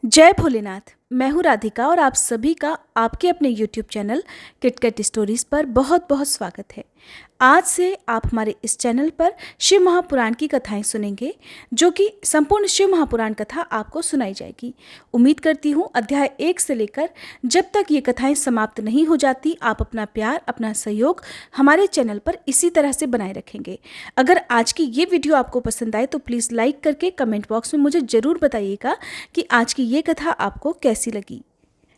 जय भोलेनाथ। मैं हूँ राधिका और आप सभी का आपके अपने YouTube चैनल किटकट स्टोरीज पर बहुत बहुत स्वागत है। आज से आप हमारे इस चैनल पर शिव महापुराण की कथाएं सुनेंगे, जो कि संपूर्ण शिव महापुराण कथा आपको सुनाई जाएगी। उम्मीद करती हूँ अध्याय 1 से लेकर जब तक ये कथाएं समाप्त नहीं हो जाती, आप अपना प्यार, अपना सहयोग हमारे चैनल पर इसी तरह से बनाए रखेंगे। अगर आज की ये वीडियो आपको पसंद आए तो प्लीज़ लाइक करके कमेंट बॉक्स में मुझे ज़रूर बताइएगा कि आज की ये कथा आपको कैसी लगी।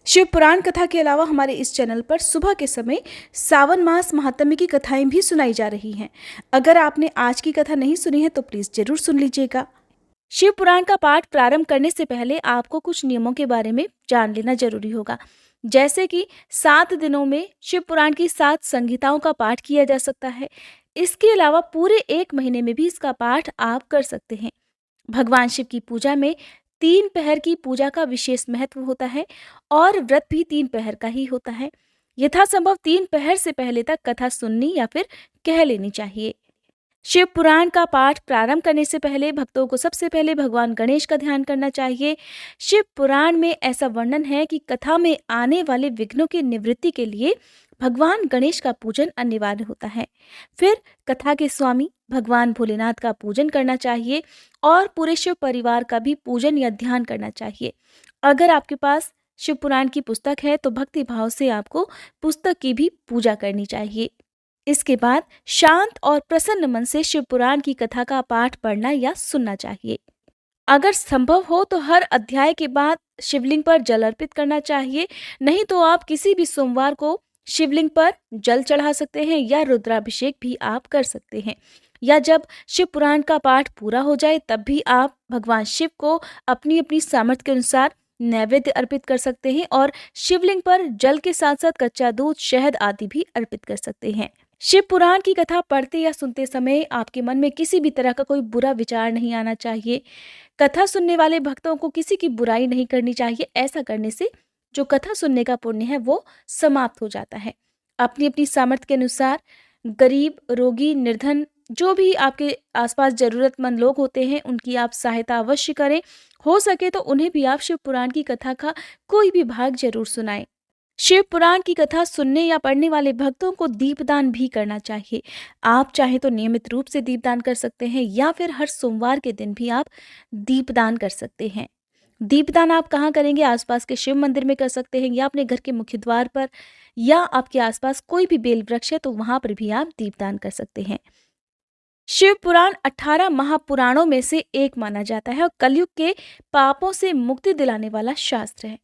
शिव पुराण कथा के अलावा हमारे इस चैनल पर सुबह के समय सावन मास महात्म्य की कथाएं भी सुनाई जा रही हैं। अगर आपने आज की कथा नहीं सुनी है तो प्लीज जरूर सुन लीजिएगा। शिव पुराण का पाठ प्रारंभ करने से पहले आपको कुछ नियमों के बारे में जान लेना जरूरी होगा, जैसे कि 7 दिनों में शिव पुराण की 7 संहिताओं का पाठ किया जा सकता है। इसके अलावा पूरे 1 महीने में भी इसका पाठ आप कर सकते हैं। भगवान शिव की पूजा में 3 पहर की पूजा का विशेष महत्व होता है और व्रत भी 3 पहर का ही होता है। यथासंभव 3 पहर से पहले तक कथा सुननी या फिर कह लेनी चाहिए। शिव पुराण का पाठ प्रारंभ करने से पहले भक्तों को सबसे पहले भगवान गणेश का ध्यान करना चाहिए। शिव पुराण में ऐसा वर्णन है कि कथा में आने वाले विघ्नों की निवृत्ति के लिए भगवान गणेश का पूजन अनिवार्य होता है। फिर कथा के स्वामी भगवान भोलेनाथ का पूजन करना चाहिए और पूरे शिव परिवार का भी पूजन या ध्यान करना चाहिए। अगर आपके पास शिव पुराण की पुस्तक है तो भक्ति भाव से आपको पुस्तक की भी पूजा करनी चाहिए। इसके बाद शांत और प्रसन्न मन से शिव पुराण की कथा का पाठ पढ़ना या सुनना चाहिए। अगर संभव हो तो हर अध्याय के बाद शिवलिंग पर जल अर्पित करना चाहिए। नहीं तो आप किसी भी सोमवार को शिवलिंग पर जल चढ़ा सकते हैं या रुद्राभिषेक भी आप कर सकते हैं। या जब शिव पुराण का पाठ पूरा हो जाए तब भी आप भगवान शिव को अपनी अपनी सामर्थ्य के अनुसार नैवेद्य अर्पित कर सकते हैं और शिवलिंग पर जल के साथ साथ कच्चा दूध, शहद आदि भी अर्पित कर सकते हैं। शिव पुराण की कथा पढ़ते या सुनते समय आपके मन में किसी भी तरह का कोई बुरा विचार नहीं आना चाहिए। कथा सुनने वाले भक्तों को किसी की बुराई नहीं करनी चाहिए। ऐसा करने से जो कथा सुनने का पुण्य है वो समाप्त हो जाता है। अपनी अपनी सामर्थ्य के अनुसार गरीब, रोगी, निर्धन, जो भी आपके आसपास जरूरतमंद लोग होते हैं उनकी आप सहायता अवश्य करें। हो सके तो उन्हें भी आप शिव पुराण की कथा का कोई भी भाग जरूर सुनाएं। शिव पुराण की कथा सुनने या पढ़ने वाले भक्तों को दीपदान भी करना चाहिए। आप चाहे तो नियमित रूप से दीपदान कर सकते हैं या फिर हर सोमवार के दिन भी आप दीपदान कर सकते हैं। दीपदान आप कहाँ करेंगे? आसपास के शिव मंदिर में कर सकते हैं या अपने घर के मुख्य द्वार पर, या आपके आसपास कोई भी बेल वृक्ष है तो वहां पर भी आप दीपदान कर सकते हैं। शिव पुराण 18 महापुराणों में से एक माना जाता है और कलयुग के पापों से मुक्ति दिलाने वाला शास्त्र है।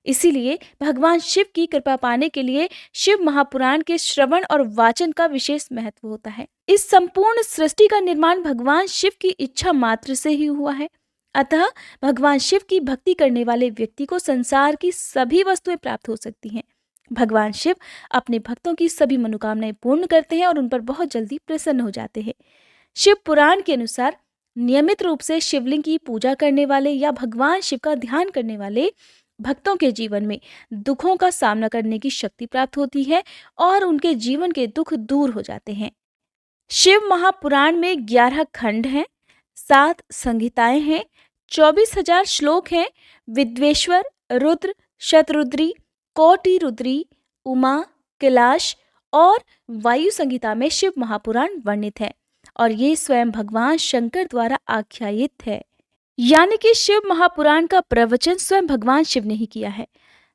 इसीलिए भगवान शिव की कृपा पाने के लिए शिव महापुराण के श्रवण और वाचन का विशेष महत्व होता है। इस संपूर्ण सृष्टि का निर्माण भगवान शिव की इच्छा मात्र से ही हुआ है। अतः भगवान शिव की भक्ति करने वाले व्यक्ति को संसार की सभी वस्तुएं प्राप्त हो सकती हैं। भगवान शिव अपने भक्तों की सभी मनोकामनाएं पूर्ण करते हैं और उन पर बहुत जल्दी प्रसन्न हो जाते हैं। शिव पुराण के अनुसार नियमित रूप से शिवलिंग की पूजा करने वाले या भगवान शिव का ध्यान करने वाले भक्तों के जीवन में दुखों का सामना करने की शक्ति प्राप्त होती है और उनके जीवन के दुख दूर हो जाते हैं। शिव महापुराण में 11 खंड हैं, 7 संहिताएं हैं, 24,000 श्लोक हैं। विद्वेश्वर, रुद्र, शतरुद्री, कोटि रुद्री, उमा, कैलाश और वायु संहिता में शिव महापुराण वर्णित है और ये स्वयं भगवान शंकर द्वारा आख्यायित है। यानी कि शिव महापुराण का प्रवचन स्वयं भगवान शिव ने ही किया है।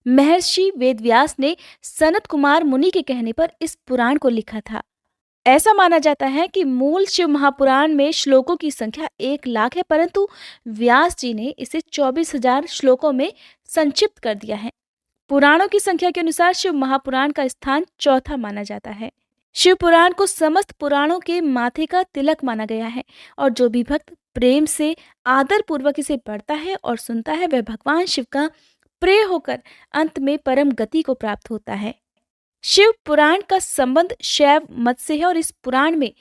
महर्षि वेदव्यास ने सनत कुमार मुनि के कहने पर इस पुराण को लिखा था। ऐसा माना जाता है कि मूल शिव महापुराण में श्लोकों की संख्या 1 लाख है, परंतु व्यास जी ने इसे 24,000 श्लोकों में संक्षिप्त कर दिया है। पुराणों की संख्या के अनुसार शिव महापुराण का स्थान चौथा माना जाता है। शिव पुराण को समस्त पुराणों के माथे का तिलक माना गया है और जो भी भक्त प्रेम से आदर पूर्वक इसे पढ़ता है और सुनता है वह भगवान शिव का प्रिय होकर अंत में परम गति को प्राप्त होता है। शिव पुराण का संबंध शैव मत से है और इस पुराण में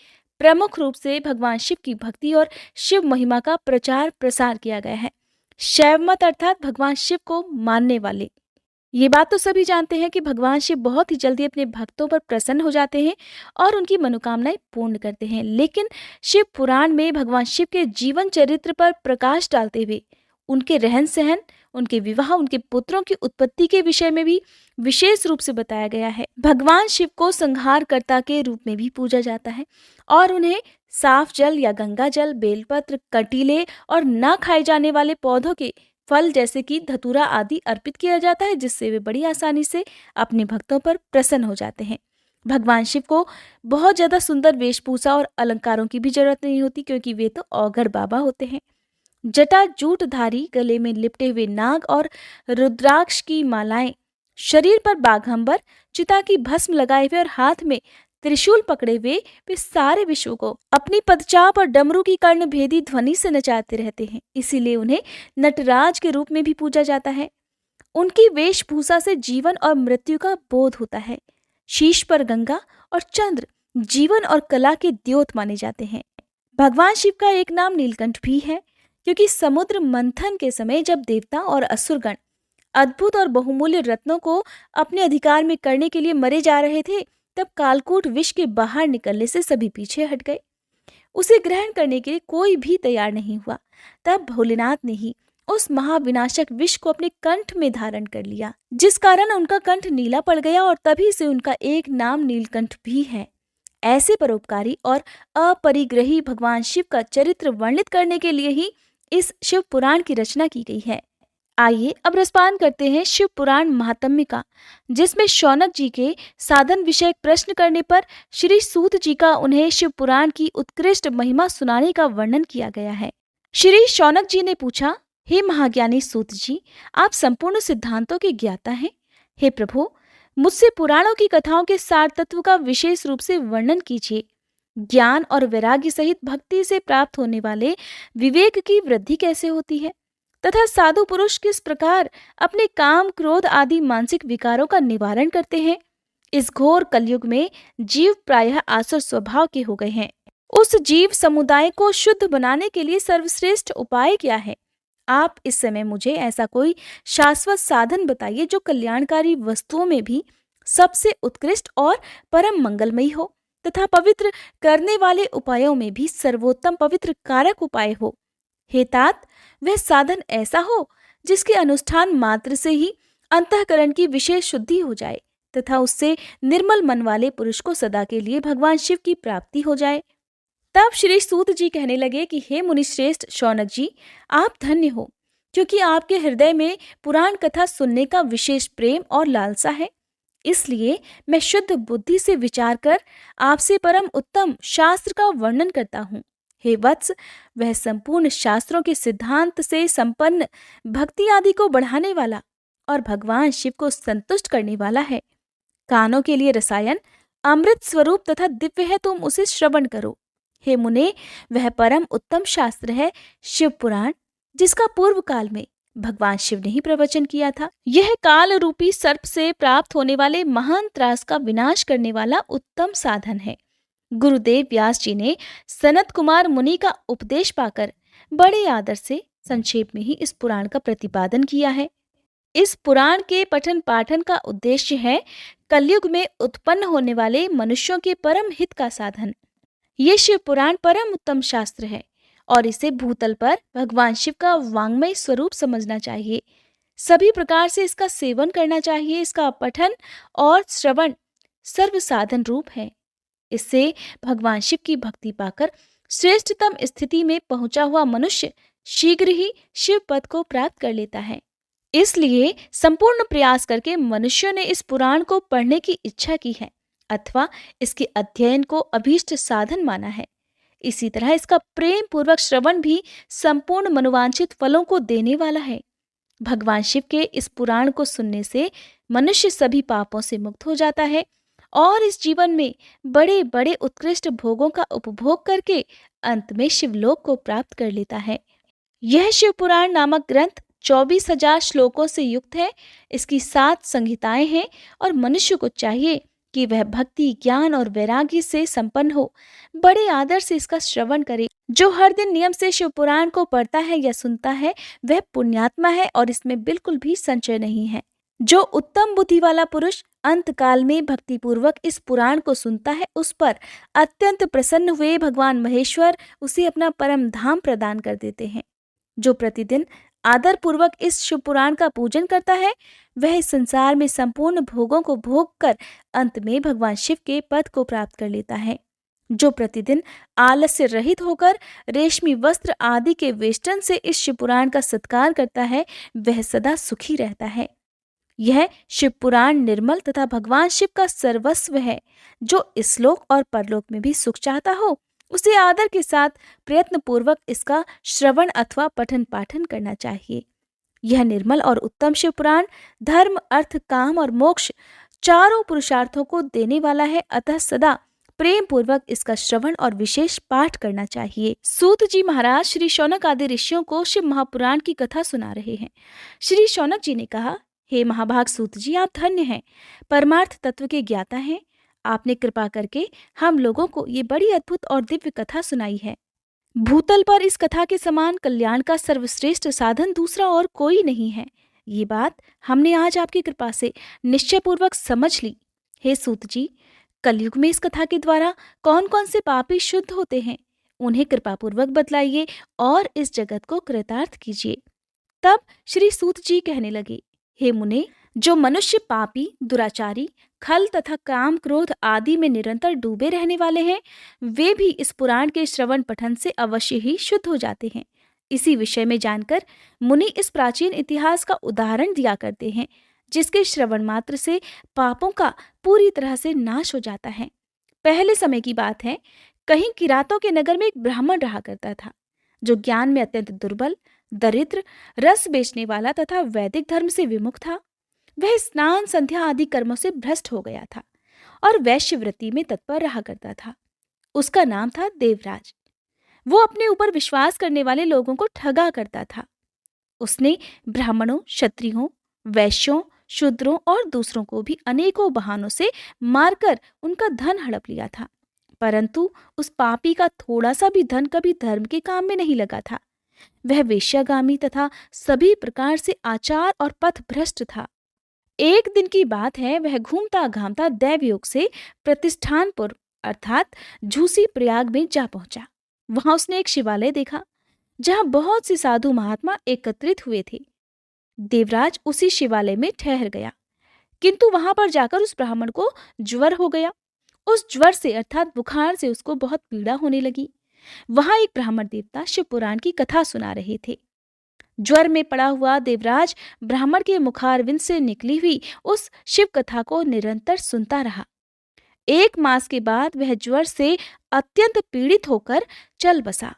प्रमुख रूप से भगवान शिव की भक्ति और शिव महिमा का प्रचार प्रसार किया गया है। शैव मत अर्थात भगवान शिव को मानने वाले। ये बात तो सभी जानते हैं कि भगवान शिव बहुत ही जल्दी अपने भक्तों पर प्रसन्न हो जाते हैं और उनकी मनोकामनाएं पूर्ण करते हैं। लेकिन शिव पुराण में भगवान शिव के जीवन चरित्र पर प्रकाश डालते हुए उनके रहन सहन, उनके विवाह, उनके पुत्रों की उत्पत्ति के विषय में भी विशेष रूप से बताया गया है। भगवान शिव को संहारकर्ता के रूप में भी पूजा जाता है और उन्हें साफ जल या गंगा जल, बेलपत्र, कटीले और न खाए जाने वाले पौधों के फल जैसे कि धतूरा आदि अर्पित किया जाता है, जिससे वे बड़ी आसानी से अपने भक्तों पर प्रसन्न हो जाते हैं। भगवान शिव को बहुत ज्यादा सुंदर वेशभूषा और अलंकारों की भी जरूरत नहीं होती, क्योंकि वे तो औघड़ बाबा होते हैं। जटा जूटधारी, गले में लिपटे हुए नाग और रुद्राक्ष की मालाएं, शरीर पर बाघंबर, चिता की भस्म लगाए हुए और हाथ में त्रिशूल पकड़े हुए वे सारे विश्व को अपनी पदचाप और डमरू की कर्णभेदी ध्वनि से नचाते रहते हैं। इसीलिए उन्हें नटराज के रूप में भी पूजा जाता है। उनकी वेशभूषा से जीवन और मृत्यु का बोध होता है। शीश पर गंगा और चंद्र जीवन और कला के द्योत माने जाते हैं। भगवान शिव का एक नाम नीलकंठ भी है, क्योंकि समुद्र मंथन के समय जब देवता और असुरगण अद्भुत और बहुमूल्य रत्नों को अपने अधिकार में करने के लिए मरे जा रहे थे, तब कालकूट विष के बाहर निकलने से सभी पीछे हट गए। उसे ग्रहण करने के लिए कोई भी तैयार नहीं हुआ। तब भोलेनाथ ने ही उस महाविनाशक विष को अपने कंठ में धारण कर लिया, जिस कारण उनका कंठ नीला पड़ गया और तभी से उनका एक नाम नीलकंठ भी है। ऐसे परोपकारी और अपरिग्रही भगवान शिव का चरित्र वर्णित करने के लिए ही इस शिव पुराण की रचना की गई है। आइए अब रसपान करते हैं शिव पुराण महात्म्य का, जिसमें शौनक जी के साधन विषयक प्रश्न करने पर श्री सूत जी का उन्हें शिव पुराण की उत्कृष्ट महिमा सुनाने का वर्णन किया गया है। श्री शौनक जी ने पूछा, हे महाज्ञानी सूत जी, आप संपूर्ण सिद्धांतों के ज्ञाता हैं। हे प्रभु, मुझसे पुराणों की कथाओं के सार तत्व का विशेष रूप से वर्णन कीजिए। ज्ञान और वैराग्य सहित भक्ति से प्राप्त होने वाले विवेक की वृद्धि कैसे होती है, तथा साधु पुरुष किस प्रकार अपने काम, क्रोध आदि मानसिक विकारों का निवारण करते हैं। इस घोर कलयुग में जीव प्रायः आसुर स्वभाव के हो गए हैं। उस जीव समुदाय को शुद्ध बनाने के लिए सर्वश्रेष्ठ उपाय क्या है? आप इस समय मुझे ऐसा कोई शाश्वत साधन बताइए जो कल्याणकारी वस्तुओं में भी सबसे उत्कृष्ट और परम मंगलमयी हो, तथा पवित्र करने वाले उपायों में भी सर्वोत्तम पवित्र कारक उपाय हो। हे तात, वह साधन ऐसा हो जिसके अनुष्ठान मात्र से ही अंतःकरण की विशेष शुद्धि हो जाए, तथा उससे निर्मल मन वाले पुरुष को सदा के लिए भगवान शिव की प्राप्ति हो जाए। तब श्री सूत जी कहने लगे कि हे मुनिश्रेष्ठ शौनक जी, आप धन्य हो, क्योंकि आपके हृदय में पुराण कथा सुनने का विशेष प्रेम और लालसा है। इसलिए मैं शुद्ध बुद्धि से विचार कर आपसे परम उत्तम शास्त्र का वर्णन करता हूँ। हे वत्स, वह संपूर्ण शास्त्रों के सिद्धांत से संपन्न, भक्ति आदि को बढ़ाने वाला और भगवान शिव को संतुष्ट करने वाला है। कानों के लिए रसायन, अमृत स्वरूप तथा दिव्य है, तुम उसे श्रवण करो। हे मुने, वह परम उत्तम शास्त्र है शिव पुराण, जिसका पूर्व काल में भगवान शिव ने ही प्रवचन किया था। यह काल रूपी सर्प से प्राप्त होने वाले महान त्रास का विनाश करने वाला उत्तम साधन है। गुरुदेव व्यास जी ने सनत कुमार मुनि का उपदेश पाकर बड़े आदर से संक्षेप में ही इस पुराण का प्रतिपादन किया है। इस पुराण के पठन पाठन का उद्देश्य है कलयुग में उत्पन्न होने वाले मनुष्यों के परम हित का साधन। ये शिव पुराण परम उत्तम शास्त्र है और इसे भूतल पर भगवान शिव का वांग्मय स्वरूप समझना चाहिए। सभी प्रकार से इसका सेवन करना चाहिए। इसका पठन और श्रवण सर्व साधन रूप है। इससे भगवान शिव की भक्ति पाकर श्रेष्ठतम स्थिति में पहुंचा हुआ मनुष्य शीघ्र ही शिव पद को प्राप्त कर लेता है। इसलिए संपूर्ण प्रयास करके मनुष्यों ने इस पुराण को पढ़ने की इच्छा की है अथवा इसके अध्ययन को अभीष्ट साधन माना है। इसी तरह इसका प्रेम पूर्वक श्रवण भी संपूर्ण मनोवांछित फलों को देने वाला है। भगवान शिव के इस पुराण को सुनने से मनुष्य सभी पापों से मुक्त हो जाता है और इस जीवन में बड़े बड़े उत्कृष्ट भोगों का उपभोग करके अंत में शिवलोक को प्राप्त कर लेता है। यह शिव पुराण नामक ग्रंथ 24,000 श्लोकों से युक्त है। इसकी 7 संहिताएं हैं और मनुष्य को चाहिए कि वह भक्ति, ज्ञान और वैराग्य से संपन्न हो बड़े आदर से इसका श्रवण करे। जो हर दिन नियम से शिव पुराण को पढ़ता है या सुनता है वह पुण्यात्मा है और इसमें बिल्कुल भी संशय नहीं है। जो उत्तम बुद्धि वाला पुरुष अंत काल में भक्ति पूर्वक इस पुराण को सुनता है उस पर अत्यंत प्रसन्न हुए भगवान महेश्वर उसे अपना परम धाम प्रदान कर देते हैं। जो प्रतिदिन आदर पूर्वक इस शिव पुराण का पूजन करता है, वह इस संसार में संपूर्ण भोगों को भोग कर अंत में भगवान शिव के पद को प्राप्त कर लेता है। जो प्रतिदिन आलस्य रहित होकर रेशमी वस्त्र आदि के वेष्टन से इस शिव पुराण का सत्कार करता है, वह सदा सुखी रहता है। यह शिव पुराण निर्मल तथा भगवान शिव का सर्वस्व है। जो इस लोक और परलोक में भी सुख चाहता हो, उसे आदर के साथ प्रयत्न पूर्वक इसका श्रवण अथवा पठन पाठन करना चाहिए। यह निर्मल और उत्तम शिव पुराण धर्म, अर्थ, काम और मोक्ष चारों पुरुषार्थों को देने वाला है, अतः सदा प्रेम पूर्वक इसका श्रवण और विशेष पाठ करना चाहिए। सूत जी महाराज श्री शौनक आदि ऋषियों को शिव महापुराण की कथा सुना रहे हैं। श्री शौनक जी ने कहा, हे महाभाग सूत जी, आप धन्य हैं, परमार्थ तत्व के ज्ञाता हैं। आपने कृपा करके हम लोगों को ये बड़ी अद्भुत और दिव्य कथा सुनाई है। भूतल पर इस कथा के समान कल्याण का सर्वश्रेष्ठ साधन दूसरा और कोई नहीं है। ये बात हमने आज आपकी कृपा से निश्चय पूर्वक समझ ली। हे सूत जी, कलयुग में इस कथा के द्वारा कौन कौन से पापी शुद्ध होते हैं, उन्हें कृपा पूर्वक बतलाइए और इस जगत को कृतार्थ कीजिए। तब श्री सूत जी कहने लगे, हे मुने, जो मनुष्य पापी, दुराचारी, खल तथा काम क्रोध आदि में निरंतर डूबे रहने वाले हैं, वे भी इस पुराण के श्रवण पठन से अवश्य ही शुद्ध हो जाते हैं। इसी विषय में जानकर मुनि इस प्राचीन इतिहास का उदाहरण दिया करते हैं, जिसके श्रवण मात्र से पापों का पूरी तरह से नाश हो जाता है। पहले समय की बात है, कहीं किरातों के नगर में एक ब्राह्मण रहा करता था, जो ज्ञान में अत्यंत दुर्बल, दरिद्र, रस बेचने वाला तथा वैदिक धर्म से विमुख था। वह स्नान, संध्या आदि कर्मों से भ्रष्ट हो गया था और वैश्यवृत्ति में तत्पर रहा करता था। उसका नाम था देवराज। वो अपने ऊपर विश्वास करने वाले लोगों को ठगा करता था। उसने ब्राह्मणों, क्षत्रियों, वैश्यों, शूद्रों और दूसरों को भी अनेकों बहानों से मारकर उनका धन हड़प लिया था, परंतु उस पापी का थोड़ा सा भी धन कभी धर्म के काम में नहीं लगा था। वह वेश्यागामी तथा सभी प्रकार से आचार और पथ भ्रष्ट था। एक दिन की बात है, वह घूमता घामता दैवयोग से प्रतिष्ठानपुर अर्थात झूसी प्रयाग में जा पहुंचा। वहां उसने एक शिवालय देखा, जहां बहुत से साधु महात्मा एकत्रित हुए थे। देवराज उसी शिवालय में ठहर गया, किंतु वहां पर जाकर उस ब्राह्मण को ज्वर हो गया। उस ज्वर से अर्थात बुखार से उसको बहुत पीड़ा होने लगी। वहां एक ब्राह्मण देवता शिव पुराण की कथा सुना रहे थे। ज्वर में पड़ा हुआ देवराज ब्राह्मण के मुखारविंद से निकली हुई उस शिव कथा को निरंतर सुनता रहा। 1 मास के बाद वह ज्वर से अत्यंत पीड़ित होकर चल बसा।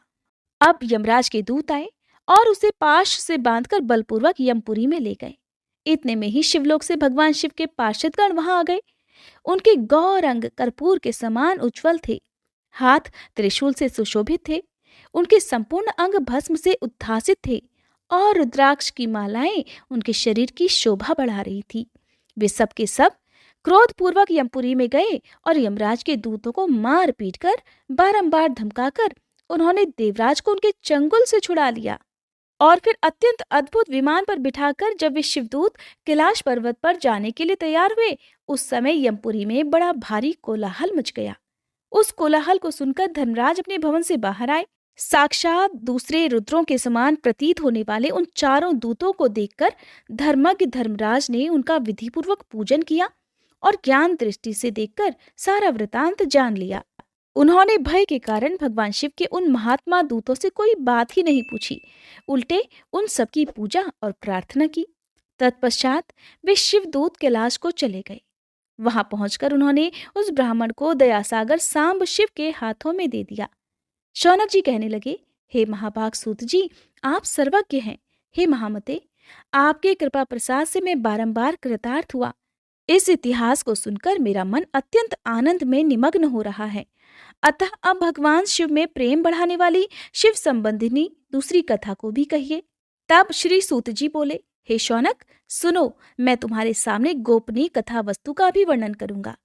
अब यमराज के दूत आए और उसे पाश से बांधकर बलपूर्वक यमपुरी में ले गए। इतने में ही शिवलोक से भगवान शिव के पार्षदगण वहां आ गए। उनके गौर अंग कर्पूर के समान उज्ज्वल थे, हाथ त्रिशूल से सुशोभित थे, उनके संपूर्ण अंग भस्म से उद्भासित थे और रुद्राक्ष की मालाएं उनके शरीर की शोभा बढ़ा रही थी। वे सब के सब क्रोधपूर्वक यमपुरी में गए और यमराज के दूतों को मार पीट कर बारंबार धमकाकर उन्होंने देवराज को उनके चंगुल से छुड़ा लिया और फिर अत्यंत अद्भुत विमान पर बिठाकर जब वे शिवदूत कैलाश पर्वत पर जाने के लिए तैयार हुए, उस समय यमपुरी में बड़ा भारी कोलाहल मच गया। उस कोलाहल को सुनकर धर्मराज अपने भवन से बाहर आए। साक्षात दूसरे रुद्रों के समान प्रतीत होने वाले उन चारों दूतों को देखकर धर्मज्ञ धर्मराज ने उनका विधिपूर्वक पूजन किया और ज्ञान दृष्टि से देखकर सारा वृतांत जान लिया। उन्होंने भय के कारण भगवान शिव के उन महात्मा दूतों से कोई बात ही नहीं पूछी, उल्टे उन सबकी पूजा और प्रार्थना की। तत्पश्चात वे शिवदूत कैलाश को चले गए। वहां पहुंचकर उन्होंने उस ब्राह्मण को दयासागर सांब शिव के हाथों में दे दिया। शौनक जी कहने लगे, हे महाभाग सूत जी, आप सर्वज्ञ हैं। हे महामते, आपके कृपा प्रसाद से मैं बारंबार कृतार्थ हुआ। इस इतिहास को सुनकर मेरा मन अत्यंत आनंद में निमग्न हो रहा है। अतः अब भगवान शिव में प्रेम बढ़ाने वाली शिव संबंधिनी दूसरी कथा को भी कहिए। तब श्री सूत जी बोले, हे शौनक, सुनो, मैं तुम्हारे सामने गोपनीय कथा वस्तु का भी वर्णन करूंगा,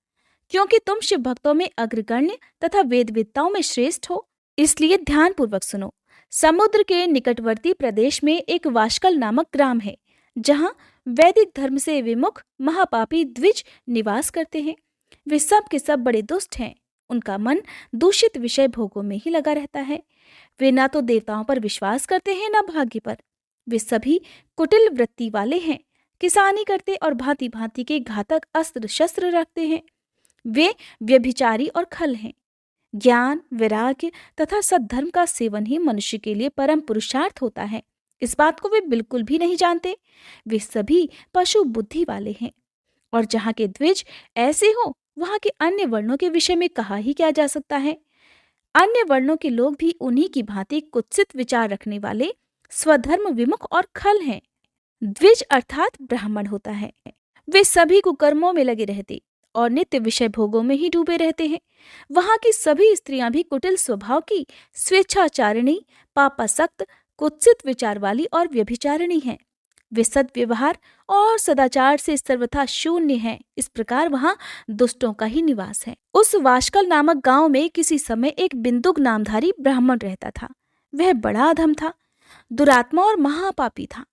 क्योंकि तुम शिव भक्तों में अग्रगण्य तथा वेदवेत्ताओं में श्रेष्ठ हो, इसलिए ध्यान पूर्वक सुनो। समुद्र के निकटवर्ती प्रदेश में एक वाशकल नामक ग्राम है, जहां वैदिक धर्म से विमुख महापापी द्विज निवास करते हैं। वे सब के सब बड़े दुष्ट हैं। उनका मन दूषित विषय भोगों में ही लगा रहता है। वे ना तो देवताओं पर विश्वास करते हैं, ना भाग्य पर। वे सभी कुटिल वृत्ति वाले हैं, किसानी करते और भांति भांति के घातक अस्त्र शस्त्र रखते हैं। वे व्यभिचारी और खल हैं। ज्ञान, वैराग्य तथा सद्धर्म का सेवन ही मनुष्य के लिए परम पुरुषार्थ होता है। इस बात को वे बिल्कुल भी नहीं जानते। वे सभी पशु बुद्धि वाले हैं। और जहाँ के द्विज ऐसे हो, वहाँ के अन्य वर्णों के विषय में कहा ही क्या जा सकता है। अन्य वर्णों के लोग भी उन्हीं की भांति कुत्सित विचार रखने वाले, स्वधर्म विमुख और खल हैं। द्विज अर्थात ब्राह्मण होता है। वे सभी कुकर्मों में लगे रहते और नित्य विषय भोगों में ही डूबे रहते हैं। वहां की सभी स्त्रियां भी कुटिल स्वभाव की, स्वेच्छाचारिणी, पापासक्त, कुत्सित विचार वाली और व्यभिचारिणी हैं। वे सद्व्यवहार और सदाचार से सर्वथा शून्य हैं। इस प्रकार वहां दुष्टों का ही निवास है। उस वाशकल नामक गांव में किसी समय एक बिंदुक नामधारी ब्राह्मण रहता था। वह बड़ा अधम था, दुरात्मा और महापापी था।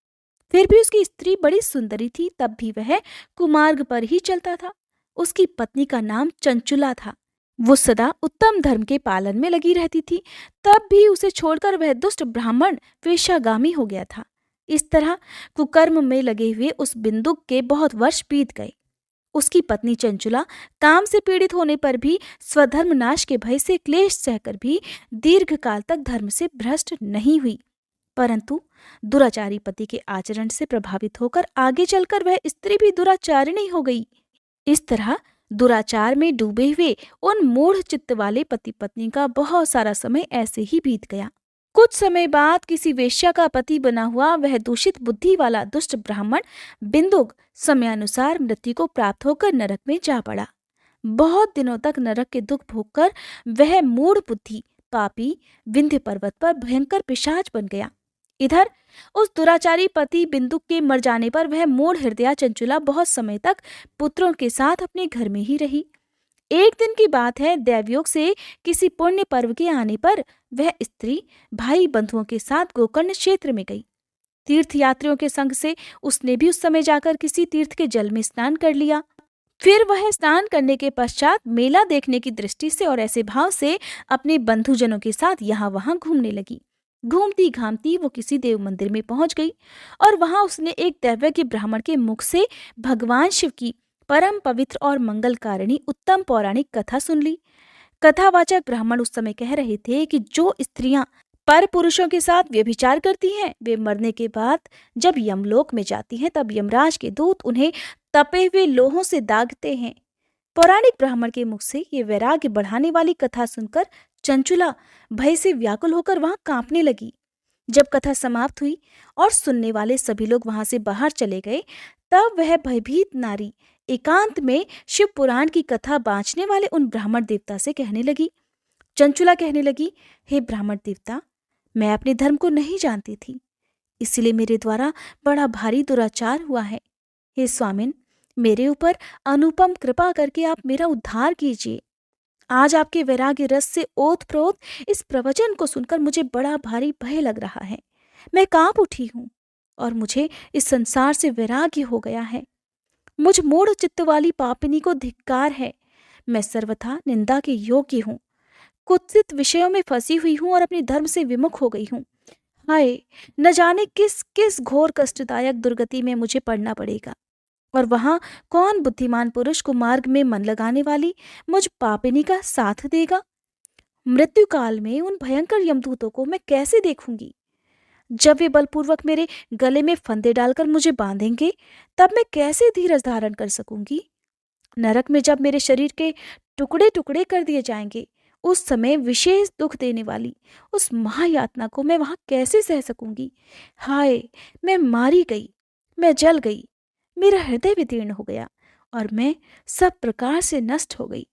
फिर भी उसकी स्त्री बड़ी सुंदरी थी, तब भी वह कुमार्ग पर ही चलता था। उसकी पत्नी का नाम चंचुला था। वो सदा उत्तम धर्म के पालन में लगी रहती थी, तब भी उसे छोड़कर वह दुष्ट ब्राह्मण वेश्यागामी हो गया था। इस तरह कुकर्म में लगे हुए उस बिंदुक के बहुत वर्ष बीत गए। उसकी पत्नी चंचुला काम से पीड़ित होने पर भी, स्वधर्म नाश के भय से क्लेश सहकर भी दीर्घ काल तक धर्म से भ्रष्ट नहीं हुई, परंतु दुराचारी पति के आचरण से प्रभावित होकर आगे चलकर वह स्त्री भी दुराचारिणी हो गई। इस तरह दुराचार में डूबे हुए उन मूढ़ चित्त वाले पति पत्नी का बहुत सारा समय ऐसे ही बीत गया। कुछ समय बाद किसी वेश्या का पति बना हुआ वह दूषित बुद्धि वाला दुष्ट ब्राह्मण बिंदुक समयानुसार मृत्यु को प्राप्त होकर नरक में जा पड़ा। बहुत दिनों तक नरक के दुख भोगकर वह मूढ़ बुद्धि पापी विंध्य पर्वत पर भयंकर पिशाच बन गया। इधर उस दुराचारी पति बिंदुक के मर जाने पर वह मूढ़ हृदया चंचुला बहुत समय तक पुत्रों के साथ अपने घर में ही रही। एक दिन की बात है, दैवयोग से किसी पुण्य पर्व के आने पर वह स्त्री भाई बंधुओं के साथ गोकर्ण क्षेत्र में गई। तीर्थ यात्रियों के संग से उसने भी उस समय जाकर किसी तीर्थ के जल में स्नान कर लिया। फिर वह स्नान करने के पश्चात मेला देखने की दृष्टि से और ऐसे भाव से अपने बंधुजनों के साथ यहाँ वहां घूमने लगी। घूमती घामती वो किसी देव मंदिर में पहुंच गई और वहां उसने एक दैवज्ञ ब्राह्मण के मुख से भगवान शिव की परम पवित्र और मंगलकारिणी उत्तम पौराणिक कथा सुन ली। कथावाचक ब्राह्मण उस समय कह रहे थे कि जो स्त्रियां पर पुरुषों के साथ व्यभिचार करती हैं, वे मरने के बाद जब यमलोक में जाती हैं, तब यमराज के दूत उन्हें तपे हुए लोहों से दागते हैं। पौराणिक ब्राह्मण के मुख से ये वैराग्य बढ़ाने वाली कथा सुनकर चंचुला भय से व्याकुल होकर वहां कांपने लगी। जब कथा समाप्त हुई और सुनने वाले सभी लोग वहां से बाहर चले गए, तब वह भयभीत नारी एकांत में शिव पुराण की कथा बाँचने वाले उन ब्राह्मण देवता से कहने लगी। चंचुला कहने लगी, हे ब्राह्मण देवता, मैं अपने धर्म को नहीं जानती थी, इसलिए मेरे द्वारा बड़ा भारी दुराचार हुआ है। हे स्वामिन, मेरे ऊपर अनुपम कृपा करके आप मेरा उद्धार कीजिए। आज आपके वैराग्य रस से ओतप्रोत इस प्रवचन को सुनकर मुझे बड़ा भारी भय लग रहा है। मैं कांप उठी हूँ और मुझे इस संसार से वैराग्य हो गया है। मुझ मूढ़ चित्त वाली पापिनी को धिक्कार है। मैं सर्वथा निंदा के योग्य हूँ, कुत्सित विषयों में फंसी हुई हूँ और अपने धर्म से विमुख हो गई हूँ। हाय, न जाने किस किस घोर कष्टदायक दुर्गति में मुझे पड़ना पड़ेगा, और वहां कौन बुद्धिमान पुरुष को मार्ग में मन लगाने वाली मुझ पापिनी का साथ देगा। मृत्यु काल में उन भयंकर यमदूतों को मैं कैसे देखूंगी। जब वे बलपूर्वक मेरे गले में फंदे डालकर मुझे बांधेंगे, तब मैं कैसे धीरज धारण कर सकूंगी। नरक में जब मेरे शरीर के टुकड़े टुकड़े कर दिए जाएंगे, उस समय विशेष दुख देने वाली उस महायातना को मैं वहां कैसे सह सकूंगी। हाय, मैं मारी गई, मैं जल गई, मेरा हृदय विदीर्ण हो गया और मैं सब प्रकार से नष्ट हो गई,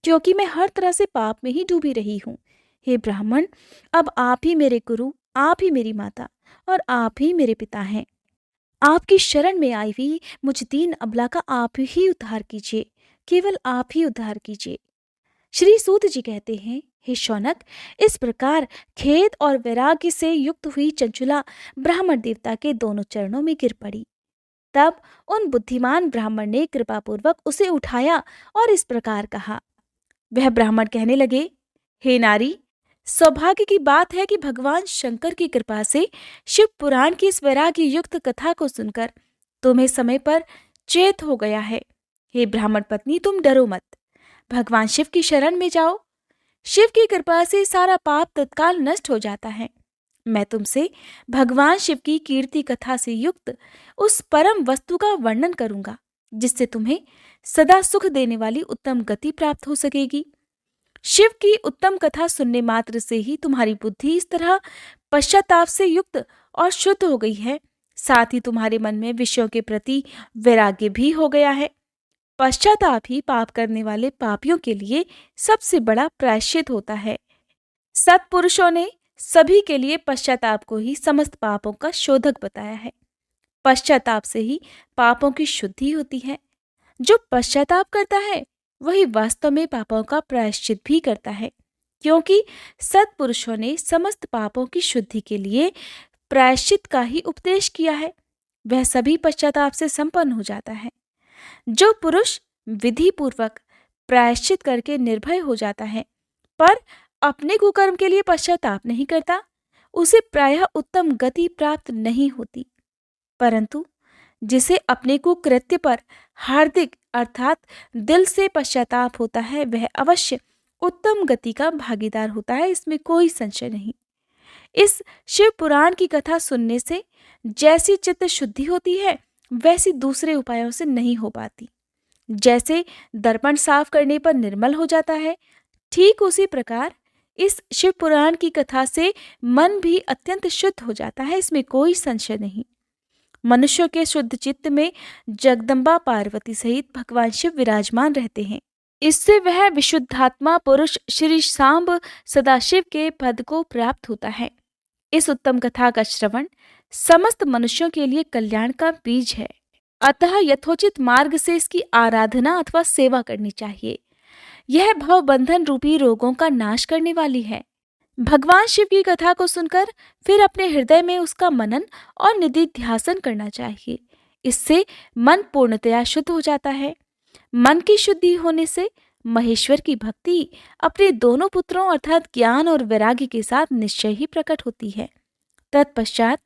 क्योंकि मैं हर तरह से पाप में ही डूबी रही हूँ। हे ब्राह्मण, अब आप ही मेरे गुरु, आप ही मेरी माता और आप ही मेरे पिता हैं। आपकी शरण में आई हुई मुझ दीन अबला का आप ही उद्धार कीजिए, केवल आप ही उद्धार कीजिए। श्री सूत जी कहते हैं, हे शौनक, इस प्रकार खेद और वैराग्य से युक्त हुई चंचुला ब्राह्मण देवता के दोनों चरणों में गिर पड़ी। तब उन बुद्धिमान ब्राह्मण ने कृपापूर्वक उसे उठाया और इस प्रकार कहा। वह ब्राह्मण कहने लगे, हे नारी, सौभाग्य की बात है कि भगवान शंकर की कृपा से शिव पुराण की इस वैराग्य युक्त कथा को सुनकर तुम्हें समय पर चेत हो गया है। हे ब्राह्मण पत्नी, तुम डरो मत, भगवान शिव की शरण में जाओ। शिव की कृपा से सारा पाप तत्काल नष्ट हो जाता है। मैं तुमसे भगवान शिव की कीर्ति कथा से युक्त उस परम वस्तु का वर्णन करूंगा जिससे तुम्हें सदा सुख देने वाली उत्तम गति प्राप्त हो सकेगी। शिव की उत्तम कथा सुनने मात्र से ही तुम्हारी बुद्धि इस तरह पश्चाताप से युक्त और शुद्ध हो गई है, साथ ही तुम्हारे मन में विषयों के प्रति वैराग्य भी हो गया है। पश्चाताप ही पाप करने वाले पापियों के लिए सबसे बड़ा प्रायश्चित होता है। सत्पुरुषों ने सभी के लिए पश्चाताप को ही समस्त पापों का शोधक बताया है। पश्चाताप से ही पापों की शुद्धि होती है। जो पश्चाताप करता है वही वास्तव में पापों का प्रायश्चित भी करता है, क्योंकि सत्पुरुषों ने समस्त पापों की शुद्धि के लिए प्रायश्चित का ही उपदेश किया है। वह सभी पश्चाताप से संपन्न हो जाता है। जो पुरुष विधि पूर्वक प्रायश्चित करके निर्भय हो जाता है पर अपने कुकर्म के लिए पश्चाताप नहीं करता, उसे प्रायः उत्तम गति प्राप्त नहीं होती। परंतु जिसे अपने कुकृत्य पर हार्दिक अर्थात दिल से पश्चाताप होता है, वह अवश्य उत्तम गति का भागीदार होता है, इसमें कोई संशय नहीं। इस शिव पुराण की कथा सुनने से जैसी चित्त शुद्धि होती है वैसी दूसरे उपायों से नहीं हो पाती। जैसे दर्पण साफ करने पर निर्मल हो जाता है, ठीक उसी प्रकार इस शिव पुराण की कथा से मन भी अत्यंत शुद्ध हो जाता है, इसमें कोई संशय नहीं। मनुष्यों के शुद्ध चित्त में जगदम्बा पार्वती सहित भगवान शिव विराजमान रहते हैं। इससे वह विशुद्धात्मा पुरुष श्री सांब सदाशिव के पद को प्राप्त होता है। इस उत्तम कथा का श्रवण समस्त मनुष्यों के लिए कल्याण का बीज है, अतः यथोचित मार्ग से इसकी आराधना अथवा सेवा करनी चाहिए। यह भवबंधन रूपी रोगों का नाश करने वाली है। भगवान शिव की कथा को सुनकर फिर अपने हृदय में उसका मनन और निधिध्यासन करना चाहिए। इससे मन पूर्णतया शुद्ध हो जाता है। मन की शुद्धि होने से महेश्वर की भक्ति अपने दोनों पुत्रों अर्थात ज्ञान और वैराग्य के साथ निश्चय ही प्रकट होती है। तत्पश्चात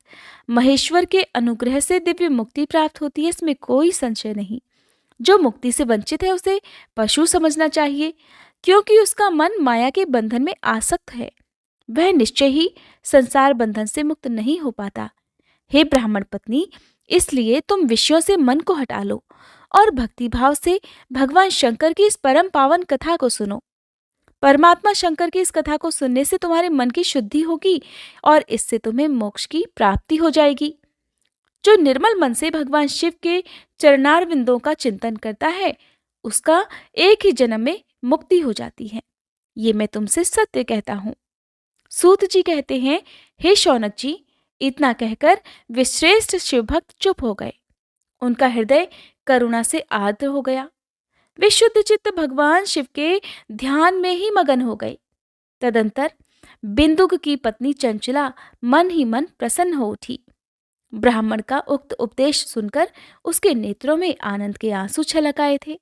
महेश्वर के अनुग्रह से दिव्य मुक्ति प्राप्त होती है, इसमें कोई संशय नहीं। जो मुक्ति से वंचित है उसे पशु समझना चाहिए, क्योंकि उसका मन माया के बंधन में आसक्त है। वह निश्चय ही संसार बंधन से मुक्त नहीं हो पाता। हे ब्राह्मण पत्नी, इसलिए तुम विषयों से मन को हटा लो और भक्ति भाव से भगवान शंकर की इस परम पावन कथा को सुनो। परमात्मा शंकर की इस कथा को सुनने से तुम्हारे मन की शुद्धि होगी और इससे तुम्हें मोक्ष की प्राप्ति हो जाएगी। जो निर्मल मन से भगवान शिव के चरणार बिंदों का चिंतन करता है उसका एक ही जन्म में मुक्ति हो जाती है। ये मैं तुमसे सत्य कहता हूँ। सूत जी कहते हैं, हे शौनक जी, इतना कहकर वे श्रेष्ठ शिव भक्त चुप हो गए। उनका हृदय करुणा से आर्द्र हो गया। वे शुद्ध चित्त भगवान शिव के ध्यान में ही मगन हो गए। तदंतर बिंदुक की पत्नी चंचला मन ही मन प्रसन्न हो उठी। ब्राह्मण का उक्त उपदेश सुनकर उसके नेत्रों में आनंद के आंसू छलक आए थे।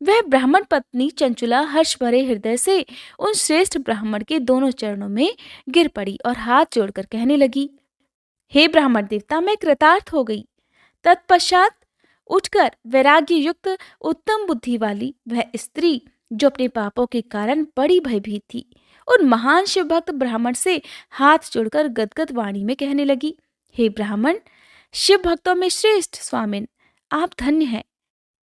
वह ब्राह्मण पत्नी चंचला हर्ष भरे हृदय से उन श्रेष्ठ ब्राह्मण के दोनों चरणों में गिर पड़ी और हाथ जोड़कर कहने लगी, हे ब्राह्मण देवता, मैं कृतार्थ हो गई। तत्पश्चात उठकर वैराग्य युक्त उत्तम बुद्धि वाली वह स्त्री जो अपने पापों के कारण बड़ी भयभीत थी, उन महान शिव भक्त ब्राह्मण से हाथ जोड़कर गदगद वाणी में कहने लगी, हे ब्राह्मण, शिव भक्तों में श्रेष्ठ स्वामिन, आप धन्य हैं,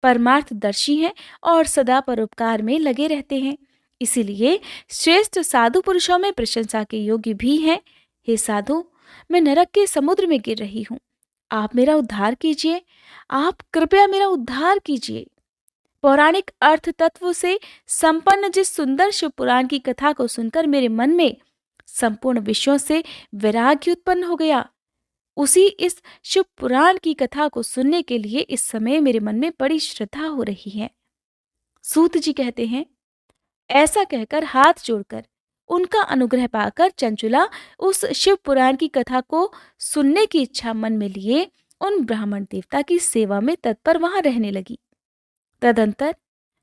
परमार्थदर्शी हैं और सदा परोपकार में लगे रहते हैं, इसीलिए श्रेष्ठ साधु पुरुषों में प्रशंसा के योग्य भी हैं। हे साधु, मैं नरक के समुद्र में गिर रही हूँ, आप मेरा उद्धार कीजिए, आप कृपया मेरा उद्धार कीजिए। पौराणिक अर्थ तत्व से संपन्न जिस सुंदर शिव पुराण की कथा को सुनकर मेरे मन में संपूर्ण विषयों से वैराग्य उत्पन्न हो गया, उसी इस शिव पुराण की कथा को सुनने के लिए इस समय मेरे मन में बड़ी श्रद्धा हो रही है। सूत जी कहते हैं, ऐसा कहकर हाथ जोड़कर उनका अनुग्रह पाकर चंचुला उस शिव पुराण की कथा को सुनने की इच्छा मन में लिए उन ब्राह्मण देवता की सेवा में तत्पर वहां रहने लगी। तदंतर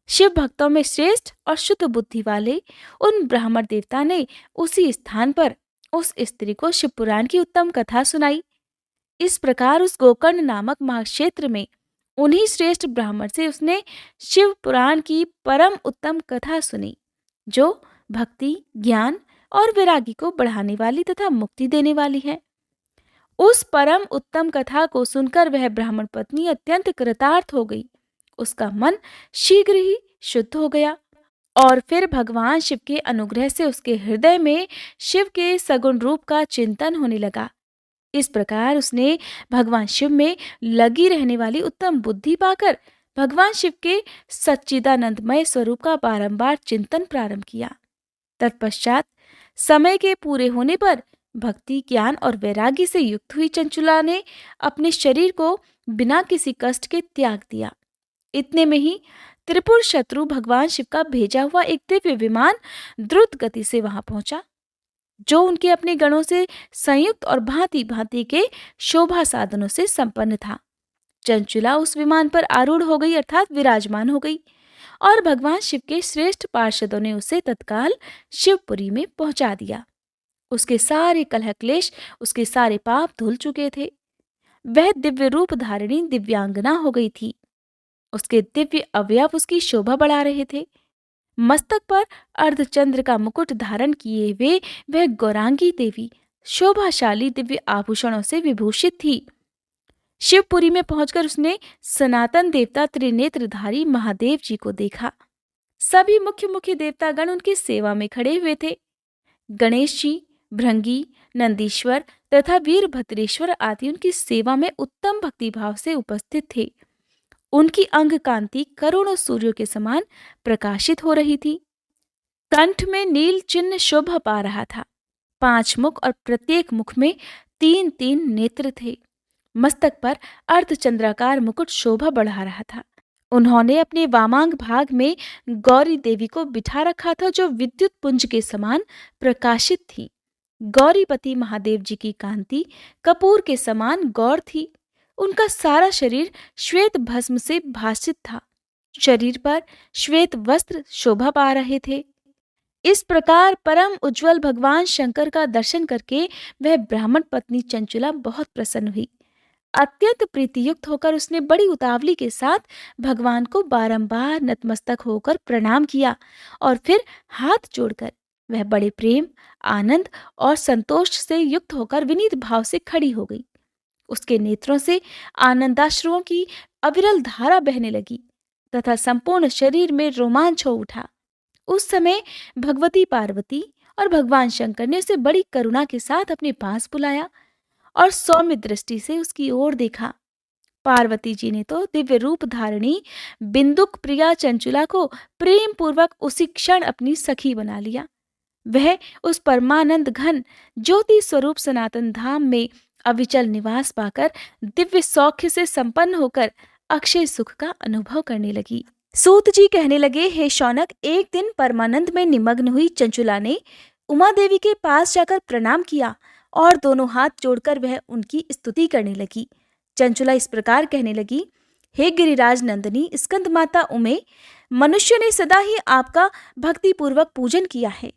शिव भक्तों में श्रेष्ठ और शुद्ध बुद्धि वाले उन ब्राह्मण देवता ने उसी स्थान पर उस स्त्री को शिव पुराण की उत्तम कथा सुनाई। इस प्रकार उस गोकर्ण नामक महाक्षेत्र में उन्हीं श्रेष्ठ ब्राह्मण से उसने शिव पुराण की परम उत्तम कथा सुनी, जो भक्ति, ज्ञान और वैरागी को बढ़ाने वाली तथा मुक्ति देने वाली है। उस परम उत्तम कथा को सुनकर वह ब्राह्मण पत्नी अत्यंत कृतार्थ हो गई। उसका मन शीघ्र ही शुद्ध हो गया और फिर भगवान शिव के अनुग्रह से उसके हृदय में शिव के सगुण रूप का चिंतन होने लगा। इस प्रकार उसने भगवान शिव में लगी रहने वाली उत्तम बुद्धि पाकर भगवान शिव के सच्चिदानंदमय स्वरूप का बारंबार चिंतन प्रारंभ किया। तत्पश्चात समय के पूरे होने पर भक्ति, ज्ञान और वैराग्य से युक्त हुई चंचुला ने अपने शरीर को बिना किसी कष्ट के त्याग दिया। इतने में ही त्रिपुर शत्रु भगवान शिव का भेजा हुआ एक दिव्य विमान द्रुत गति से वहां पहुंचा, जो उनके अपने गणों से संयुक्त और भांति भांति के शोभा साधनों से संपन्न था। चंचुला उस विमान पर आरूढ़ हो गई, अर्थात विराजमान हो गई, और भगवान शिव के श्रेष्ठ पार्षदों ने उसे तत्काल शिवपुरी में पहुंचा दिया। उसके सारे कलह क्लेश, उसके सारे पाप धुल चुके थे। वह दिव्य रूप धारिणी दिव्यांगना हो गई थी। उसके दिव्य अवयव उसकी शोभा बढ़ा रहे थे। मस्तक पर अर्धचंद्र का मुकुट धारण किए हुए वह गौरांगी देवी शोभाशाली दिव्य आभूषणों से विभूषित थी। शिवपुरी में पहुंचकर उसने सनातन देवता त्रिनेत्रधारी महादेव जी को देखा। सभी मुख्य मुख्य देवतागण उनकी सेवा में खड़े हुए थे। गणेश जी, भृंगी, नंदीश्वर तथा वीरभद्रेश्वर आदि उनकी सेवा में उत्तम भक्तिभाव से उपस्थित थे। उनकी अंग कांति करोड़ों सूर्यों के समान प्रकाशित हो रही थी। कंठ में नील चिन्ह शोभा पा रहा था। 5 मुख और प्रत्येक मुख में 3-3 नेत्र थे। मस्तक पर अर्धचंद्राकार मुकुट शोभा बढ़ा रहा था। उन्होंने अपने वामांग भाग में गौरी देवी को बिठा रखा था, जो विद्युत पुंज के समान प्रकाशित थी। गौरीपति महादेव जी की कांति कपूर के समान गौर थी। उनका सारा शरीर श्वेत भस्म से भासित था। शरीर पर श्वेत वस्त्र शोभा पा रहे थे। इस प्रकार परम उज्जवल भगवान शंकर का दर्शन करके वह ब्राह्मण पत्नी चंचुला बहुत प्रसन्न हुई। अत्यंत प्रीतियुक्त होकर उसने बड़ी उतावली के साथ भगवान को बारंबार नतमस्तक होकर प्रणाम किया और फिर हाथ जोड़कर वह बड़े प्रेम, आनंद और संतोष से युक्त होकर विनीत भाव से खड़ी हो गई। उसके नेत्रों से आनंदाश्रुओं की अविरल धारा बहने लगी तथा संपूर्ण शरीर में रोमांच हो उठा। उस समय भगवती पार्वती और भगवान शंकर ने उसे बड़ी करुणा के साथ अपने पास बुलाया और सौम्य दृष्टि से उसकी ओर देखा। पार्वती जी ने तो दिव्य रूप धारिणी बिंदुक प्रिया चंचुला को प्रेम पूर्वक उसी क्षण अपनी सखी बना लिया। वह उस परमानंद घन ज्योति स्वरूप सनातन धाम में अविचल निवास पाकर दिव्य सौख्य से संपन्न होकर अक्षय सुख का अनुभव करने लगी। सूत जी कहने लगे, हे शौनक, एक दिन परमानंद में निमग्न हुई चंचुला ने उमा देवी के पास जाकर प्रणाम किया और दोनों हाथ जोड़कर वह उनकी स्तुति करने लगी। चंचुला इस प्रकार कहने लगी, हे गिरिराज नंदिनी स्कंद माता उमे, मनुष्य ने सदा ही आपका भक्तिपूर्वक पूजन किया है।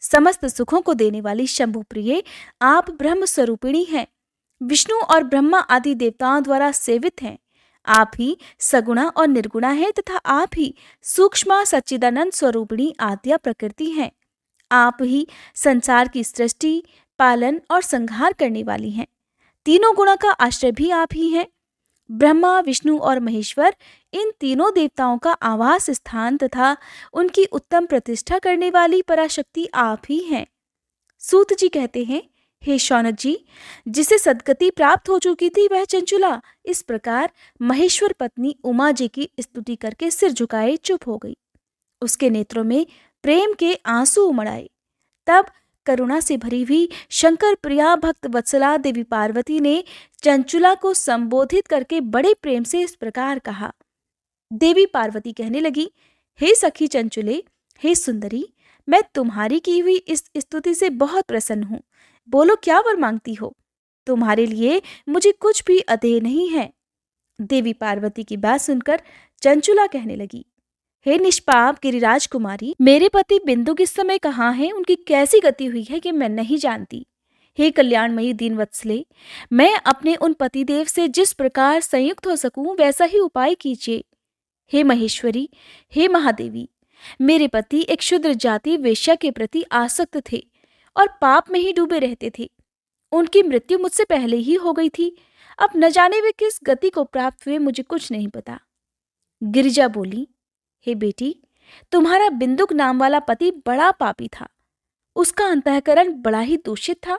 समस्त सुखों को देने वाली शंभु प्रिय आप ब्रह्म स्वरूपिणी हैं। विष्णु और ब्रह्मा आदि देवताओं द्वारा सेवित हैं। आप ही सगुणा और निर्गुणा है तथा आप ही सूक्ष्म सच्चिदानंद स्वरूपिणी आद्या प्रकृति हैं। आप ही संसार की सृष्टि, पालन और संहार करने वाली हैं। तीनों गुणों का आश्रय भी आप ही हैं। ब्रह्मा, विष्णु और महेश्वर इन तीनों देवताओं का आवास स्थान तथा उनकी उत्तम प्रतिष्ठा करने वाली पराशक्ति आप ही हैं। सूत जी कहते हैं, हे शौनक जी, जिसे सद्गति प्राप्त हो चुकी थी वह चंचुला इस प्रकार महेश्वर पत्नी उमा जी की स्तुति करके सिर झुकाए चुप हो गई। उसके नेत्रों में प्रेम के आंसू उमड़ आए। तब करुणा से भरी हुई शंकर प्रिया भक्त वत्सला देवी पार्वती ने चंचुला को संबोधित करके बड़े प्रेम से इस प्रकार कहा। देवी पार्वती कहने लगी, हे सखी चंचुले, हे सुंदरी, मैं तुम्हारी की हुई इस स्तुति से बहुत प्रसन्न हूँ। बोलो, क्या वर मांगती हो? तुम्हारे लिए मुझे कुछ भी अदेय नहीं है। देवी पार्वती की बात सुनकर चंचुला कहने लगी, हे निष्पाप गिरिराज कुमारी, मेरे पति बिंदु किस समय कहाँ हैं, उनकी कैसी गति हुई है कि मैं नहीं जानती। हे कल्याणमयी दीनवत्सले, मैं अपने उन पतिदेव से जिस प्रकार संयुक्त हो सकूं वैसा ही उपाय कीजिए। हे महेश्वरी, हे महादेवी, मेरे पति एक क्षुद्र जाति वेश्या के प्रति आसक्त थे और पाप में ही डूबे रहते थे। उनकी मृत्यु मुझसे पहले ही हो गई थी। अब न जाने वे किस गति को प्राप्त हुए, मुझे कुछ नहीं पता। गिरिजा बोली, हे बेटी, तुम्हारा बिंदुक नाम वाला पति बड़ा पापी था। उसका अंतःकरण बड़ा ही दूषित था।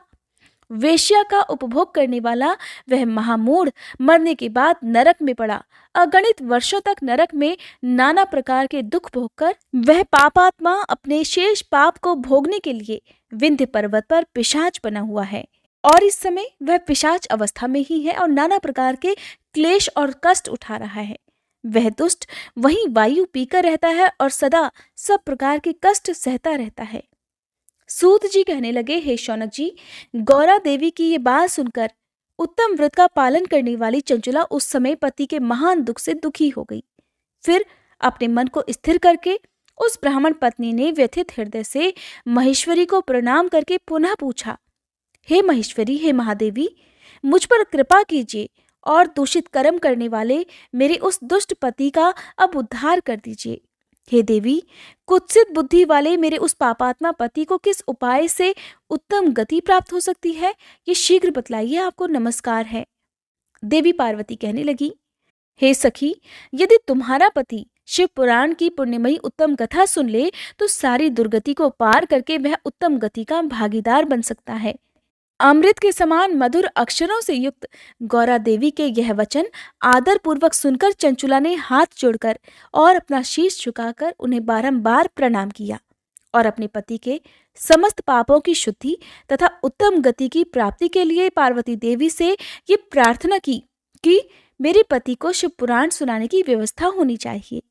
वेश्या का उपभोग करने वाला वह महामूढ़ मरने के बाद नरक में पड़ा। अगणित वर्षों तक नरक में नाना प्रकार के दुख भोगकर वह पापात्मा अपने शेष पाप को भोगने के लिए विंध्य पर्वत पर पिशाच बना हुआ है और इस समय वह पिशाच अवस्था में ही है और नाना प्रकार के क्लेश और कष्ट उठा रहा है। वह दुष्ट वहीं वायु पीकर रहता है और सदा सब प्रकार के कष्ट सहता रहता है। सूत जी कहने लगे, हे शौनक जी, गौरा देवी की ये बात सुनकर उत्तम व्रत का पालन करने वाली चंचुला उस समय पति के महान दुख से दुखी हो गई। फिर अपने मन को स्थिर करके उस ब्राह्मण पत्नी ने व्यथित हृदय से महेश्वरी को प्रणाम करके पुनः पूछा, हे महेश्वरी, हे महादेवी, मुझ पर कृपा कीजिए और दूषित कर्म करने वाले मेरे उस दुष्ट पति का अब उद्धार कर दीजिए। हे देवी, कुत्सित बुद्धि वाले मेरे उस पापात्मा पति को किस उपाय से उत्तम गति प्राप्त हो सकती है, ये शीघ्र बतलाइए, आपको नमस्कार है। देवी पार्वती कहने लगी, हे सखी, यदि तुम्हारा पति शिव पुराण की पुण्यमयी उत्तम कथा सुन ले तो सारी दुर्गति को पार करके वह उत्तम गति का भागीदार बन सकता है। अमृत के समान मधुर अक्षरों से युक्त गौरा देवी के यह वचन आदर पूर्वक सुनकर चंचुला ने हाथ जोड़कर और अपना शीश झुकाकर उन्हें बारंबार प्रणाम किया और अपने पति के समस्त पापों की शुद्धि तथा उत्तम गति की प्राप्ति के लिए पार्वती देवी से ये प्रार्थना की कि मेरे पति को शिव पुराण सुनाने की व्यवस्था होनी चाहिए।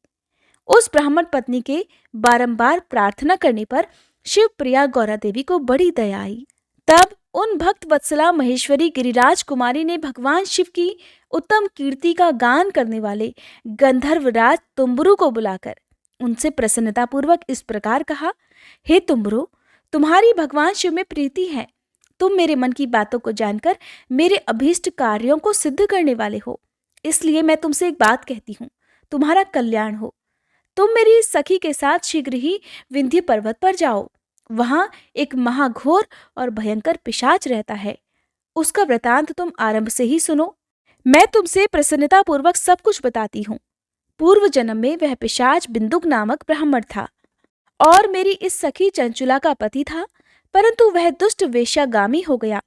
उस ब्राह्मण पत्नी के बारंबार प्रार्थना करने पर शिव प्रिया गौरा देवी को बड़ी दया आई। तब उन भक्त वत्सला महेश्वरी गिरिराज कुमारी ने भगवान शिव की उत्तम कीर्ति का गान करने वाले गंधर्वराज तुम्बुरु को बुलाकर उनसे प्रसन्नतापूर्वक इस प्रकार कहा, हे तुम्बुरु, तुम्हारी भगवान शिव में प्रीति है। तुम मेरे मन की बातों को जानकर मेरे अभीष्ट कार्यों को सिद्ध करने वाले हो, इसलिए मैं तुमसे एक बात कहती हूँ, तुम्हारा कल्याण हो। तुम मेरी सखी के साथ शीघ्र ही विंध्य पर्वत पर जाओ। वहां एक महाघोर और भयंकर पिशाच रहता है। उसका वृतांत तुम आरंभ से ही सुनो। मैं तुमसे प्रसन्नता पूर्वक सब कुछ बताती हूँ। पूर्व जन्म में वह पिशाच बिंदुक नामक ब्राह्मण था और मेरी इस सखी चंचुला का पति था, परंतु वह दुष्ट वेश्यागामी हो गया।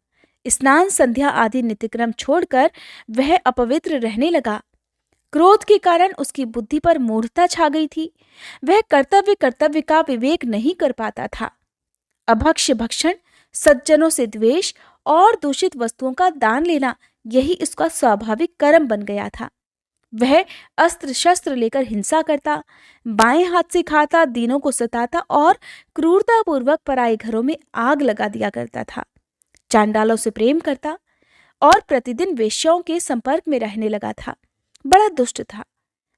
स्नान संध्या आदि नित्यक्रम छोड़कर वह अपवित्र रहने लगा। क्रोध के कारण उसकी बुद्धि पर मूढ़ता छा गई थी। वह कर्तव्य का विवेक नहीं कर पाता था। अभक्ष्य भक्षण, सज्जनों से द्वेष और दूषित वस्तुओं का दान लेना, यही इसका स्वाभाविक कर्म बन गया था। वह अस्त्र शस्त्र लेकर हिंसा करता, बाएं हाथ से खाता, दीनों को सताता और क्रूरतापूर्वक पराये घरों में आग लगा दिया करता था। चांडालों से प्रेम करता और प्रतिदिन वेश्याओं के संपर्क में रहने लगा था। बड़ा दुष्ट था।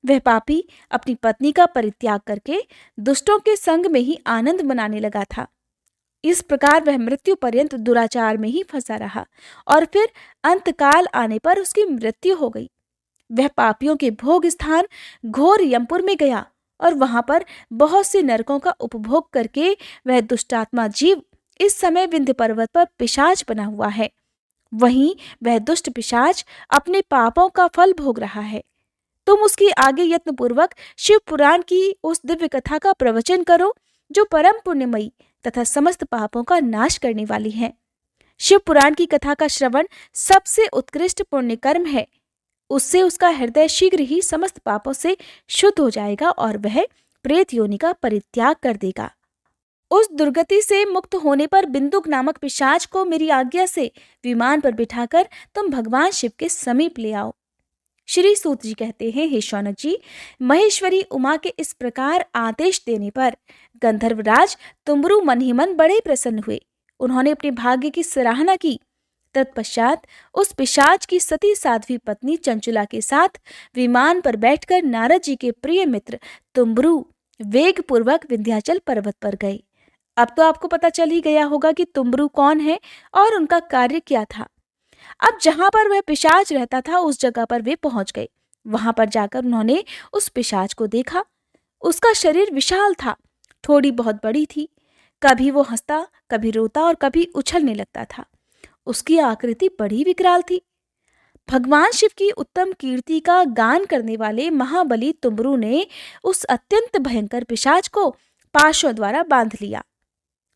वह पापी अपनी पत्नी का परित्याग करके दुष्टों के संग में ही आनंद मनाने लगा था। इस प्रकार वह मृत्यु पर्यंत दुराचार में ही फंसा रहा और फिर अंतकाल आने पर उसकी मृत्यु हो गई। वह पापियों के भोग स्थान घोर यमपुर में गया और वहां पर बहुत से नरकों का उपभोग करके वह दुष्टात्मा जीव इस समय विंध्य पर्वत पर पिशाच बना हुआ है। वहीं वह दुष्ट पिशाच अपने पापों का फल भोग रहा है। तुम उसकी आगे यत्नपूर्वक शिव पुराण की उस दिव्य कथा का प्रवचन करो जो परम पुण्यमयी तथा समस्त पापों का नाश करने वाली है। शिव पुराण की कथा का श्रवण सबसे उत्कृष्ट पुण्य कर्म है। उससे उसका हृदय शीघ्र ही समस्त पापों से शुद्ध हो जाएगा और वह प्रेत योनि का परित्याग कर देगा। उस दुर्गति से मुक्त होने पर बिंदुक नामक पिशाच को मेरी आज्ञा से विमान पर बिठाकर तुम भगवान शिव के समीप ले आओ। श्री सूत जी कहते हैं, हे शौनक जी, महेश्वरी उमा के इस प्रकार आदेश देने पर गंधर्वराज तुम्बुरु मन ही मन बड़े प्रसन्न हुए। उन्होंने अपने भाग्य की सराहना की। तत्पश्चात उस पिशाच की सती साध्वी पत्नी चंचुला के साथ विमान पर बैठकर नारद जी के प्रिय मित्र तुम्बुरु वेग पूर्वक विंध्याचल पर्वत पर गए। अब तो आपको पता चल ही गया होगा कि तुम्बरू कौन है और उनका कार्य क्या था। अब जहां पर वह पिशाच रहता था उस जगह पर वे पहुंच गए। वहां पर जाकर उन्होंने उस पिशाच को देखा। उसका शरीर विशाल था, थोड़ी बहुत बड़ी थी। कभी वो हंसता, कभी रोता और कभी उछलने लगता था। उसकी आकृति बड़ी विकराल थी। भगवान शिव की उत्तम कीर्ति का गान करने वाले महाबली तुम्बरू ने उस अत्यंत भयंकर पिशाच को पाशों द्वारा बांध लिया।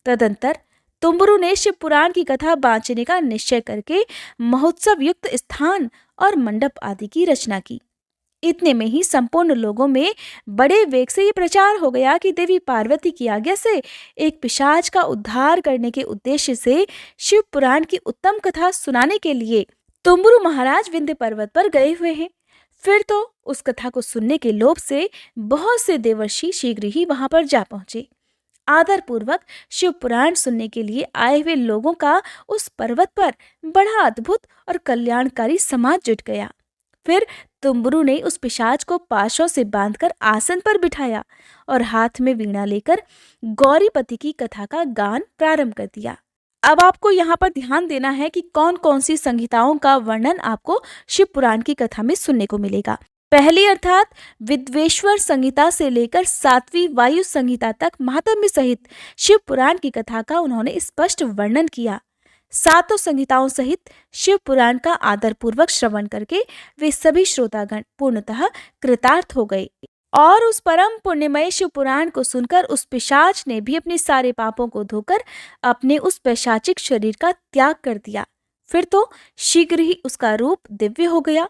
तदंतर तुम्बरू ने शिव पुराण की कथा बांचने का निश्चय करके महोत्सव युक्त स्थान और मंडप आदि की रचना की। इतने में ही संपूर्ण लोगों में बड़े वेग से ये प्रचार हो गया कि देवी पार्वती की आज्ञा से एक पिशाच का उद्धार करने के उद्देश्य से शिव पुराण की उत्तम कथा सुनाने के लिए तुम्बरू महाराज विंध्य पर्वत पर गए हुए हैं। फिर तो उस कथा को सुनने के लोभ से बहुत से देवर्षि शीघ्र ही वहां पर जा पहुंचे। आदर पूर्वक शिव पुराण सुनने के लिए आए हुए लोगों का उस पर्वत पर बड़ा अद्भुत और कल्याणकारी समाज जुट गया। फिर तुम्बरू ने उस पिशाच को पाशों से बांधकर आसन पर बिठाया और हाथ में वीणा लेकर गौरीपति की कथा का गान प्रारंभ कर दिया। अब आपको यहाँ पर ध्यान देना है कि कौन कौन सी संहिताओं का वर्णन आपको शिव पुराण की कथा में सुनने को मिलेगा। पहली अर्थात विद्वेश्वर संहिता से लेकर 7वीं वायु संहिता तक महात्म्य सहित शिव पुराण की कथा का उन्होंने स्पष्ट वर्णन किया। सातों संहिताओं सहित शिव पुराण का आदर पूर्वक श्रवण करके वे सभी श्रोतागण पूर्णतः कृतार्थ हो गए और उस परम पुण्यमय शिव पुराण को सुनकर उस पिशाच ने भी अपने सारे पापों को धोकर अपने उस पैशाचिक शरीर का त्याग कर दिया। फिर तो शीघ्र ही उसका रूप दिव्य हो गया,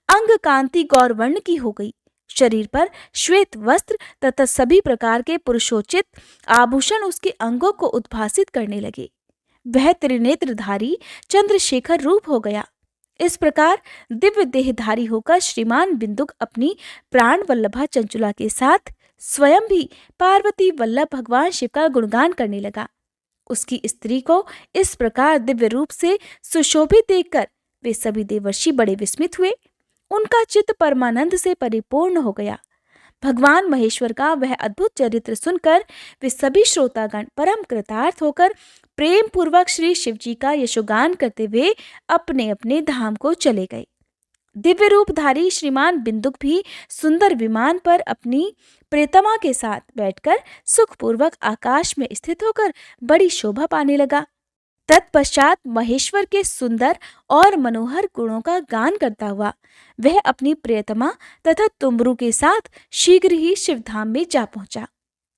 अंग कांति गौरवर्ण की हो गई। शरीर पर श्वेत वस्त्र तथा सभी प्रकार के पुरुषोचित आभूषण उसके अंगों को उद्भासित करने लगे। वह त्रिनेत्रधारी चंद्रशेखर रूप हो गया। इस प्रकार दिव्य देहधारी होकर श्रीमान बिंदुक अपनी प्राण वल्लभा चंचुला के साथ स्वयं भी पार्वती वल्लभ भगवान शिव का गुणगान करने लगा। उसकी स्त्री को इस प्रकार दिव्य रूप से सुशोभित देखकर वे सभी देवर्षि बड़े विस्मित हुए। उनका चित्त परमानंद से परिपूर्ण हो गया। भगवान महेश्वर का वह अद्भुत चरित्र सुनकर वे सभी श्रोतागण परम कृतार्थ होकर प्रेम पूर्वक श्री शिव जी का यशोगान करते हुए अपने अपने धाम को चले गए। दिव्य रूपधारी श्रीमान बिंदुक भी सुंदर विमान पर अपनी प्रियतमा के साथ बैठकर सुखपूर्वक आकाश में स्थित होकर बड़ी शोभा पाने लगा। तत्पश्चात महेश्वर के सुंदर और मनोहर गुणों का गान करता हुआ वह अपनी प्रियतमा तथा तुम्बरू के साथ शीघ्र ही शिवधाम में जा पहुंचा।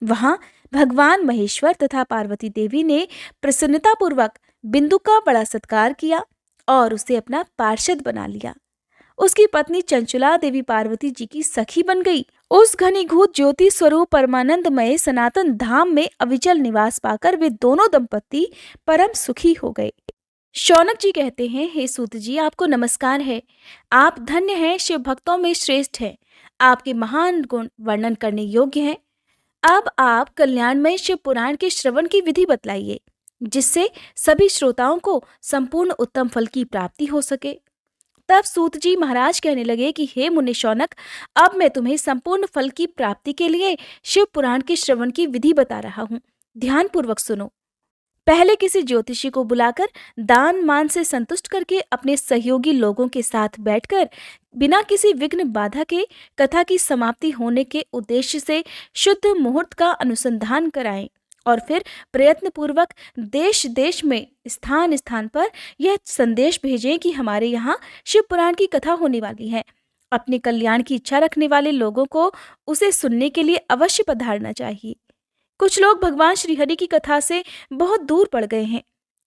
वहां भगवान महेश्वर तथा पार्वती देवी ने प्रसन्नतापूर्वक बिंदु का बड़ा सत्कार किया और उसे अपना पार्षद बना लिया। उसकी पत्नी चंचुला देवी पार्वती जी की सखी बन गई। उस घनीभूत ज्योति स्वरूप परमानंदमय सनातन धाम में अविचल निवास पाकर वे दोनों दंपत्ति परम सुखी हो गए। शौनक जी कहते हैं, हे सूत जी, आपको नमस्कार है। आप धन्य हैं, शिव भक्तों में श्रेष्ठ हैं। आपके महान गुण वर्णन करने योग्य हैं। अब आप कल्याणमय शिव पुराण के श्रवण की विधि बतलाइए, जिससे सभी श्रोताओं को संपूर्ण उत्तम फल की प्राप्ति हो सके। तब सूत जी महाराज कहने लगे कि हे मुनि शौनक, अब मैं तुम्हें संपूर्ण फल की प्राप्ति के लिए शिव पुराण के श्रवण की विधि बता रहा हूँ। ध्यान पूर्वक सुनो। पहले किसी ज्योतिषी को बुलाकर दान मान से संतुष्ट करके अपने सहयोगी लोगों के साथ बैठकर बिना किसी विघ्न बाधा के कथा की समाप्ति होने के उद्देश्य से शुद्ध मुहूर्त का अनुसंधान कराएं और फिर प्रयत्न पूर्वक देश देश में स्थान स्थान पर यह संदेश भेजें कि हमारे यहाँ शिव पुराण की कथा होने वाली है। अपने कल्याण की इच्छा रखने वाले लोगों को उसे सुनने के लिए अवश्य पधारना चाहिए। कुछ लोग भगवान श्रीहरि की कथा से बहुत दूर पड़ गए हैं।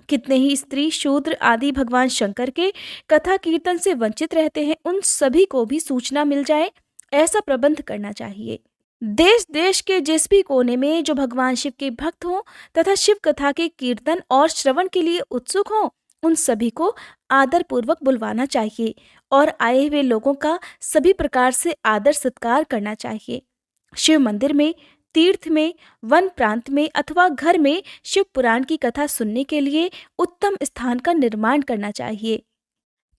कितने ही स्त्री शूद्र आदि भगवान शंकर के कथा कीर्तन से वंचित रहते हैं। उन सभी को भी सूचना मिल जाए, ऐसा प्रबंध करना चाहिए। देश देश के जिस भी कोने में जो भगवान शिव के भक्त हों तथा शिव कथा के कीर्तन और श्रवण के लिए उत्सुक हों, उन सभी को आदर पूर्वक बुलवाना चाहिए और आए हुए लोगों का सभी प्रकार से आदर सत्कार करना चाहिए। शिव मंदिर में, तीर्थ में, वन प्रांत में अथवा घर में शिव पुराण की कथा सुनने के लिए उत्तम स्थान का निर्माण करना चाहिए।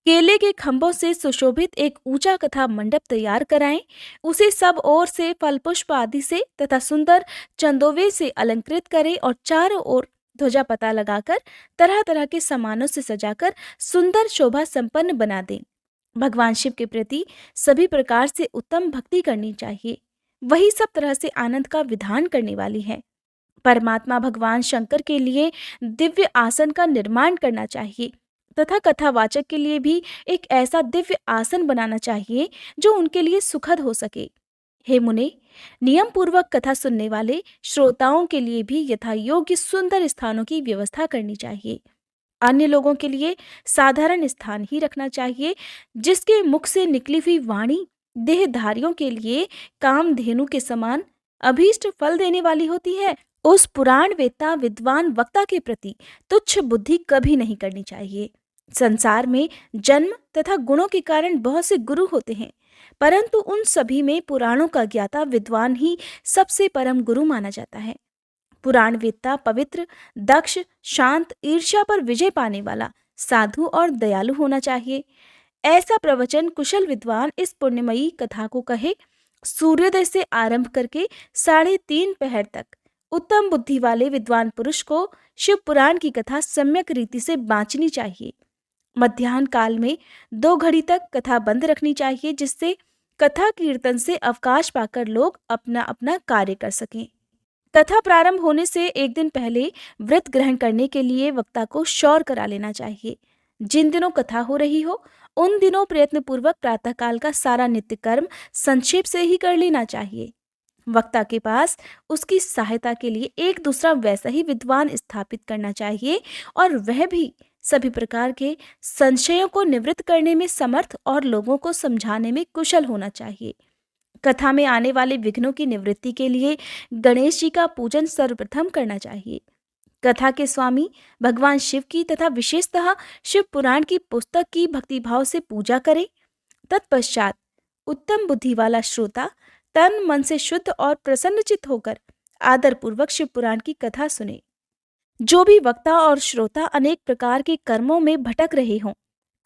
केले के खंभों से सुशोभित एक ऊंचा कथा मंडप तैयार कराएं। उसे सब ओर से फल पुष्प आदि से तथा सुंदर चंदोवे से अलंकृत करें और चारों ओर ध्वजा पता लगाकर तरह तरह के सामानों से सजाकर सुंदर शोभा संपन्न बना दें। भगवान शिव के प्रति सभी प्रकार से उत्तम भक्ति करनी चाहिए। वही सब तरह से आनंद का विधान करने वाली है। परमात्मा भगवान शंकर के लिए दिव्य आसन का निर्माण करना चाहिए तथा कथावाचक के लिए भी एक ऐसा दिव्य आसन बनाना चाहिए जो उनके लिए सुखद हो सके। हे मुने, नियम पूर्वक कथा सुनने वाले श्रोताओं के लिए भी यथा योग्य सुंदर स्थानों की व्यवस्था करनी चाहिए। अन्य लोगों के लिए साधारण स्थान ही रखना चाहिए, जिसके मुख से निकली हुई वाणी देहधारियों के लिए कामधेनु के समान अभीष्ट फल देने वाली होती है। उस पुराण वेत्ता विद्वान वक्ता के प्रति तुच्छ बुद्धि कभी नहीं करनी चाहिए। संसार में जन्म तथा गुणों के कारण बहुत से गुरु होते हैं, परंतु उन सभी में पुराणों का ज्ञाता विद्वान ही सबसे परम गुरु माना जाता है। पुराण वेत्ता पवित्र, दक्ष, शांत, ईर्ष्या पर विजय पाने वाला, साधु और दयालु होना चाहिए। ऐसा प्रवचन कुशल विद्वान इस पुण्यमयी कथा को कहे। सूर्योदय से आरंभ करके 3:30 पहर तक उत्तम बुद्धि वाले विद्वान पुरुष को शिव पुराण की कथा सम्यक रीति से बांचनी चाहिए। मध्याह्न काल में 2 घड़ी तक कथा बंद रखनी चाहिए, जिससे कथा कीर्तन से अवकाश पाकर लोग अपना अपना कार्य कर सकें। कथा प्रारंभ होने से एक दिन पहले व्रत ग्रहण करने के लिए वक्ता को शौर करा लेना चाहिए। जिन दिनों कथा हो रही हो उन दिनों प्रयत्नपूर्वक प्रातःकाल का सारा नित्य कर्म संक्षेप से ही कर लेना चाहिए। वक्ता के पास उसकी सहायता के लिए एक दूसरा वैसा ही विद्वान स्थापित करना चाहिए और वह भी सभी प्रकार के संशयों को निवृत्त करने में समर्थ और लोगों को समझाने में कुशल होना चाहिए। कथा में आने वाले विघ्नों की निवृत्ति के लिए गणेश जी का पूजन सर्वप्रथम करना चाहिए। कथा के स्वामी भगवान शिव की तथा विशेषतः शिव पुराण की पुस्तक की भक्तिभाव से पूजा करें। तत्पश्चात उत्तम बुद्धि वाला श्रोता तन मन से शुद्ध और प्रसन्नचित होकर आदरपूर्वक शिव पुराण की कथा सुने। जो भी वक्ता और श्रोता अनेक प्रकार के कर्मों में भटक रहे हों,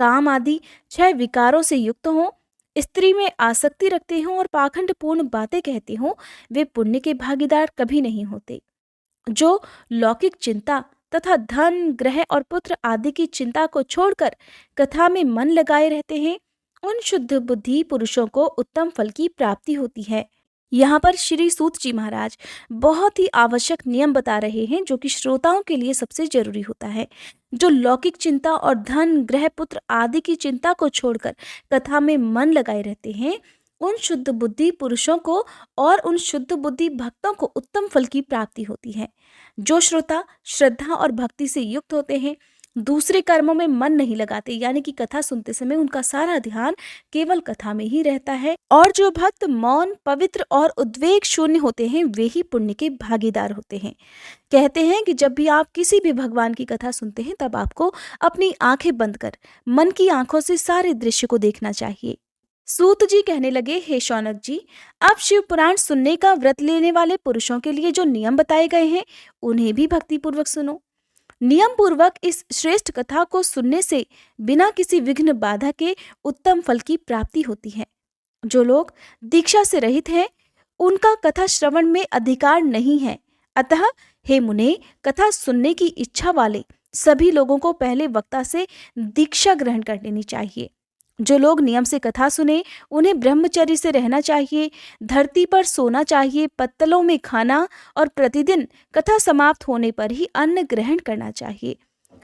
काम आदि 6 विकारों से युक्त हों, स्त्री में आसक्ति रखते हों और पाखंडपूर्ण बातें कहते हों, वे पुण्य के भागीदार कभी नहीं होते। जो लौकिक चिंता तथा धन, ग्रह और पुत्र आदि की चिंता को छोड़कर कथा में मन लगाए रहते हैं, उन शुद्ध बुद्धि पुरुषों को उत्तम फल की प्राप्ति होती है। यहाँ पर श्री सूत जी महाराज बहुत ही आवश्यक नियम बता रहे हैं, जो कि श्रोताओं के लिए सबसे जरूरी होता है। जो लौकिक चिंता और धन, ग्रह, पुत्र आदि की चिंता को छोड़कर कथा में मन लगाए रहते हैं, उन शुद्ध बुद्धि पुरुषों को और उन शुद्ध बुद्धि भक्तों को उत्तम फल की प्राप्ति होती है। जो श्रोता श्रद्धा और भक्ति से युक्त होते हैं, दूसरे कर्मों में मन नहीं लगाते, यानी कि कथा सुनते समय उनका सारा ध्यान केवल कथा में ही रहता है, और जो भक्त मौन, पवित्र और उद्वेग शून्य होते हैं, वे ही पुण्य के भागीदार होते हैं। कहते हैं कि जब भी आप किसी भी भगवान की कथा सुनते हैं, तब आपको अपनी आंखें बंद कर मन की आंखों से सारे दृश्य को देखना चाहिए। सूत जी कहने लगे, हे शौनक जी, अब शिव पुराण सुनने का व्रत लेने वाले पुरुषों के लिए जो नियम बताए गए हैं, उन्हें भी भक्ति पूर्वक सुनो। नियम पूर्वक इस श्रेष्ठ कथा को सुनने से बिना किसी विघ्न बाधा के उत्तम फल की प्राप्ति होती है। जो लोग दीक्षा से रहित हैं, उनका कथा श्रवण में अधिकार नहीं है। अतः हे मुने, कथा सुनने की इच्छा वाले सभी लोगों को पहले वक्ता से दीक्षा ग्रहण कर लेनी चाहिए। जो लोग नियम से कथा सुने, उन्हें ब्रह्मचर्य से रहना चाहिए, धरती पर सोना चाहिए, पत्तलों में खाना और प्रतिदिन कथा समाप्त होने पर ही अन्न ग्रहण करना चाहिए।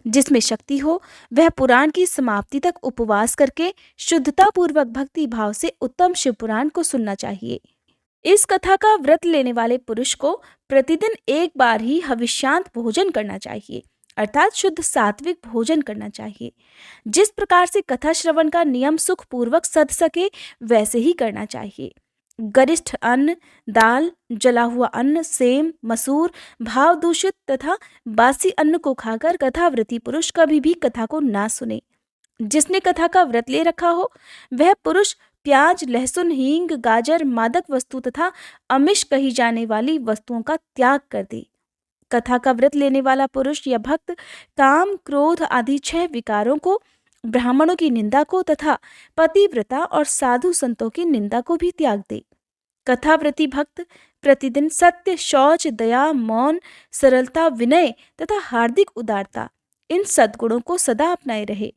जिसमें शक्ति हो वह पुराण की समाप्ति तक उपवास करके शुद्धता पूर्वक भक्ति भाव से उत्तम शिव पुराण को सुनना चाहिए। इस कथा का व्रत लेने वाले पुरुष को प्रतिदिन एक बार ही हविष्यांत भोजन करना चाहिए, अर्थात शुद्ध सात्विक भोजन करना चाहिए। जिस प्रकार से कथा श्रवण का नियम सुख पूर्वक सध सके, वैसे ही करना चाहिए। गरिष्ठ अन्न, दाल, जला हुआ अन्न, सेम, मसूर, भाव दूषित तथा बासी अन्न को खाकर कथाव्रती पुरुष कभी भी कथा को ना सुने। जिसने कथा का व्रत ले रखा हो, वह पुरुष प्याज, लहसुन, हींग, गाजर, मादक वस्तु तथा अमिष कही जाने वाली वस्तुओं का त्याग कर दे। कथा का व्रत लेने वाला पुरुष या भक्त काम, क्रोध आदि 6 विकारों को ब्राह्मणों की निंदा को तथा पतिव्रता और साधु संतों की निंदा को भी त्याग दे। कथाव्रती भक्त प्रतिदिन सत्य, शौच, दया, मौन, सरलता, विनय तथा हार्दिक उदारता, इन सद्गुणों को सदा अपनाए रहे।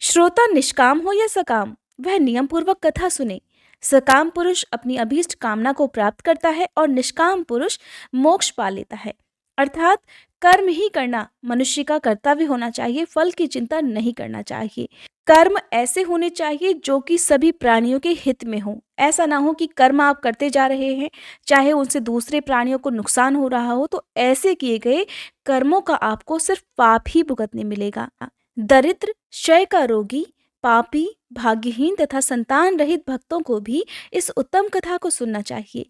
श्रोता निष्काम हो या सकाम, वह नियम पूर्वक कथा सुने। सकाम पुरुष अपनी अभीष्ट कामना को प्राप्त करता है और निष्काम पुरुष मोक्ष पा लेता है। अर्थात कर्म ही करना मनुष्य का कर्तव्य होना चाहिए, फल की चिंता नहीं करना चाहिए। कर्म ऐसे होने चाहिए जो कि सभी प्राणियों के हित में हो। ऐसा ना हो कि कर्म आप करते जा रहे हैं, चाहे उनसे दूसरे प्राणियों को नुकसान हो रहा हो, तो ऐसे किए गए कर्मों का आपको सिर्फ पाप ही भुगतने मिलेगा। दरिद्र, क्षय का रोगी, पापी, भाग्यहीन तथा संतान रहित भक्तों को भी इस उत्तम कथा को सुनना चाहिए।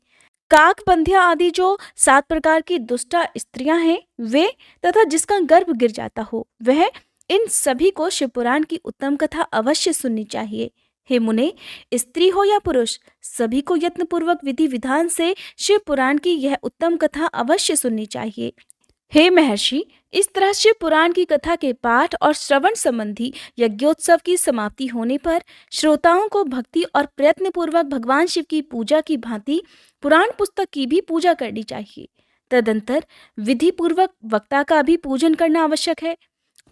काक बंध्या आदि जो 7 प्रकार की दुष्टा स्त्रियां हैं वे, तथा जिसका गर्भ गिर जाता हो वह, इन सभी को शिवपुराण की उत्तम कथा अवश्य सुननी चाहिए। हे मुने, स्त्री हो या पुरुष, सभी को यत्नपूर्वक विधि विधान से शिव पुराण की यह उत्तम कथा अवश्य सुननी चाहिए। हे महर्षि, इस तरह शिव पुराण की कथा के पाठ और श्रवण संबंधी यज्ञोत्सव की समाप्ति होने पर श्रोताओं को भक्ति और प्रयत्न पूर्वक भगवान शिव की पूजा की भांति पुराण पुस्तक की भी पूजा करनी चाहिए। तदंतर विधि पूर्वक वक्ता का भी पूजन करना आवश्यक है।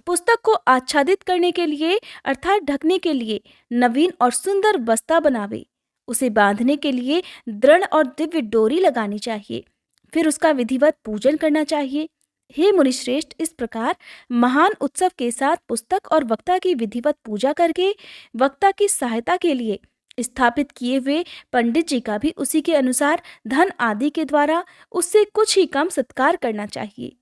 पुस्तक को आच्छादित करने के लिए अर्थात ढकने के लिए नवीन और सुंदर बस्ता बनावे। उसे बांधने के लिए दृढ़ और दिव्य डोरी लगानी चाहिए। फिर उसका विधिवत पूजन करना चाहिए। हे मुनिश्रेष्ठ, इस प्रकार महान उत्सव के साथ पुस्तक और वक्ता की विधिवत पूजा करके वक्ता की सहायता के लिए स्थापित किए हुए पंडित जी का भी उसी के अनुसार धन आदि के द्वारा उससे कुछ ही कम सत्कार करना चाहिए।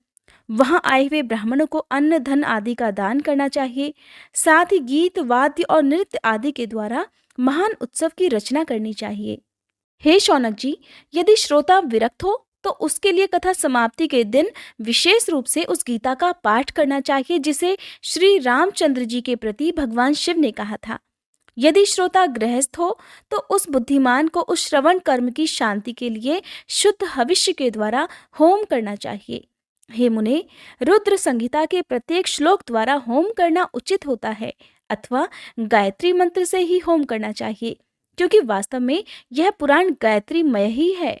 वहां आए हुए ब्राह्मणों को अन्न, धन आदि का दान करना चाहिए। साथ ही गीत, वाद्य और नृत्य आदि के द्वारा महान उत्सव की रचना करनी चाहिए। हे शौनक जी, यदि श्रोता विरक्त हो तो उसके लिए कथा समाप्ति के दिन विशेष रूप से उस गीता का पाठ करना चाहिए जिसे श्री रामचंद्र जी के प्रति भगवान शिव ने कहा था। यदि श्रोता गृहस्थ हो तो उस बुद्धिमान को उस श्रवण कर्म की शांति के लिए शुद्ध हविष्य के द्वारा होम करना चाहिए। हे मुने, रुद्र संहिता के प्रत्येक श्लोक द्वारा होम करना उचित होता है अथवा गायत्री मंत्र से ही होम करना चाहिए, क्योंकि वास्तव में यह पुराण गायत्रीमय ही है।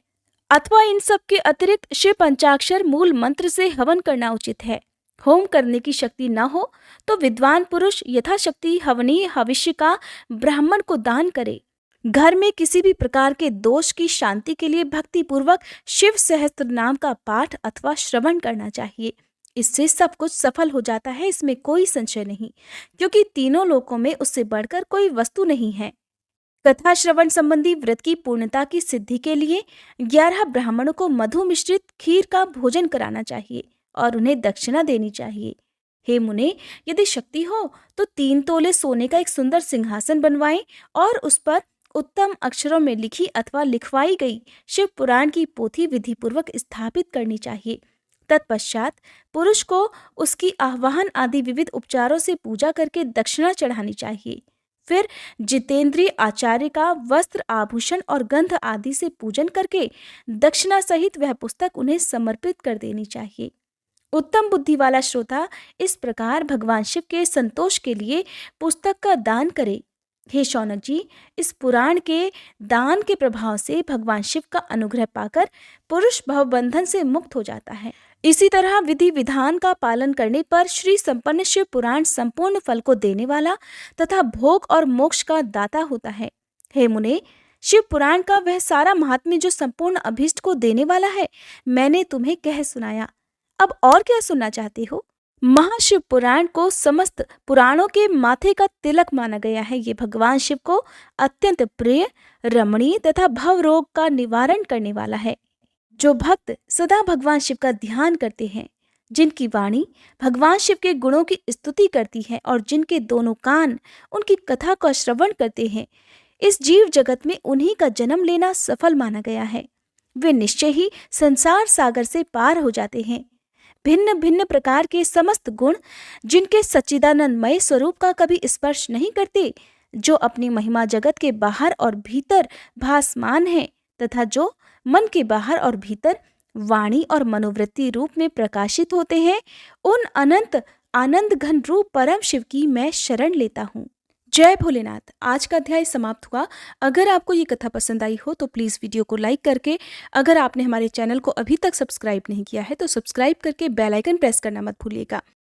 अथवा इन सब के अतिरिक्त शिव पंचाक्षर मूल मंत्र से हवन करना उचित है। होम करने की शक्ति न हो तो विद्वान पुरुष यथाशक्ति हवनीय हविष्य का ब्राह्मण को दान करे। घर में किसी भी प्रकार के दोष की शांति के लिए भक्ति पूर्वक शिव सहस्त्र नाम का पाठ अथवा श्रवण करना चाहिए। इससे सब कुछ सफल हो जाता है, इसमें कोई संशय नहीं, क्योंकि तीनों लोकों में उससे बढ़कर कोई वस्तु नहीं है। कथा श्रवण संबंधी व्रत की पूर्णता की सिद्धि के लिए 11 ब्राह्मणों को मधु मिश्रित खीर का भोजन कराना चाहिए और उन्हें दक्षिणा देनी चाहिए। हे मुने, यदि शक्ति हो तो 3 तोले सोने का एक सुंदर सिंहासन बनवाएं और उस पर उत्तम अक्षरों में लिखी अथवा लिखवाई गई शिव पुराण की पोथी विधि पूर्वक स्थापित करनी चाहिए। तत्पश्चात पुरुष को उसकी आह्वान आदि विविध उपचारों से पूजा करके दक्षिणा चढ़ानी चाहिए। फिर जितेंद्रिय आचार्य का वस्त्र, आभूषण और गंध आदि से पूजन करके दक्षिणा सहित वह पुस्तक उन्हें समर्पित कर देनी चाहिए। उत्तम बुद्धि वाला श्रोता इस प्रकार भगवान शिव के संतोष के लिए पुस्तक का दान करे। हे शौनक जी, इस पुराण के दान के प्रभाव से भगवान शिव का अनुग्रह पाकर पुरुष भवबंधन से मुक्त हो जाता है। इसी तरह विधि विधान का पालन करने पर श्री संपन्न शिव पुराण संपूर्ण फल को देने वाला तथा भोग और मोक्ष का दाता होता है। हे मुने, शिव पुराण का वह सारा महात्म्य जो संपूर्ण अभीष्ट को देने वाला है, मैंने तुम्हें कह सुनाया। अब और क्या सुनना चाहते हो? महाशिव पुराण को समस्त पुराणों के माथे का तिलक माना गया है। ये भगवान शिव को अत्यंत प्रिय, रमणीय तथा भव रोग का निवारण करने वाला है। जो भक्त सदा भगवान शिव का ध्यान करते हैं, जिनकी वाणी भगवान शिव के गुणों की स्तुति करती है और जिनके दोनों कान उनकी कथा का श्रवण करते हैं, इस जीव जगत में उन्हीं का जन्म लेना सफल माना गया है। वे निश्चय ही संसार सागर से पार हो जाते हैं। भिन्न भिन्न प्रकार के समस्त गुण जिनके सच्चिदानंदमय स्वरूप का कभी स्पर्श नहीं करते, जो अपनी महिमा जगत के बाहर और भीतर भासमान है तथा जो मन के बाहर और भीतर वाणी और मनोवृत्ति रूप में प्रकाशित होते हैं, उन अनंत आनंद घन रूप परम शिव की मैं शरण लेता हूँ। जय भोलेनाथ। आज का अध्याय समाप्त हुआ। अगर आपको ये कथा पसंद आई हो तो प्लीज़ वीडियो को लाइक करके, अगर आपने हमारे चैनल को अभी तक सब्सक्राइब नहीं किया है तो सब्सक्राइब करके बेल आइकन प्रेस करना मत भूलिएगा।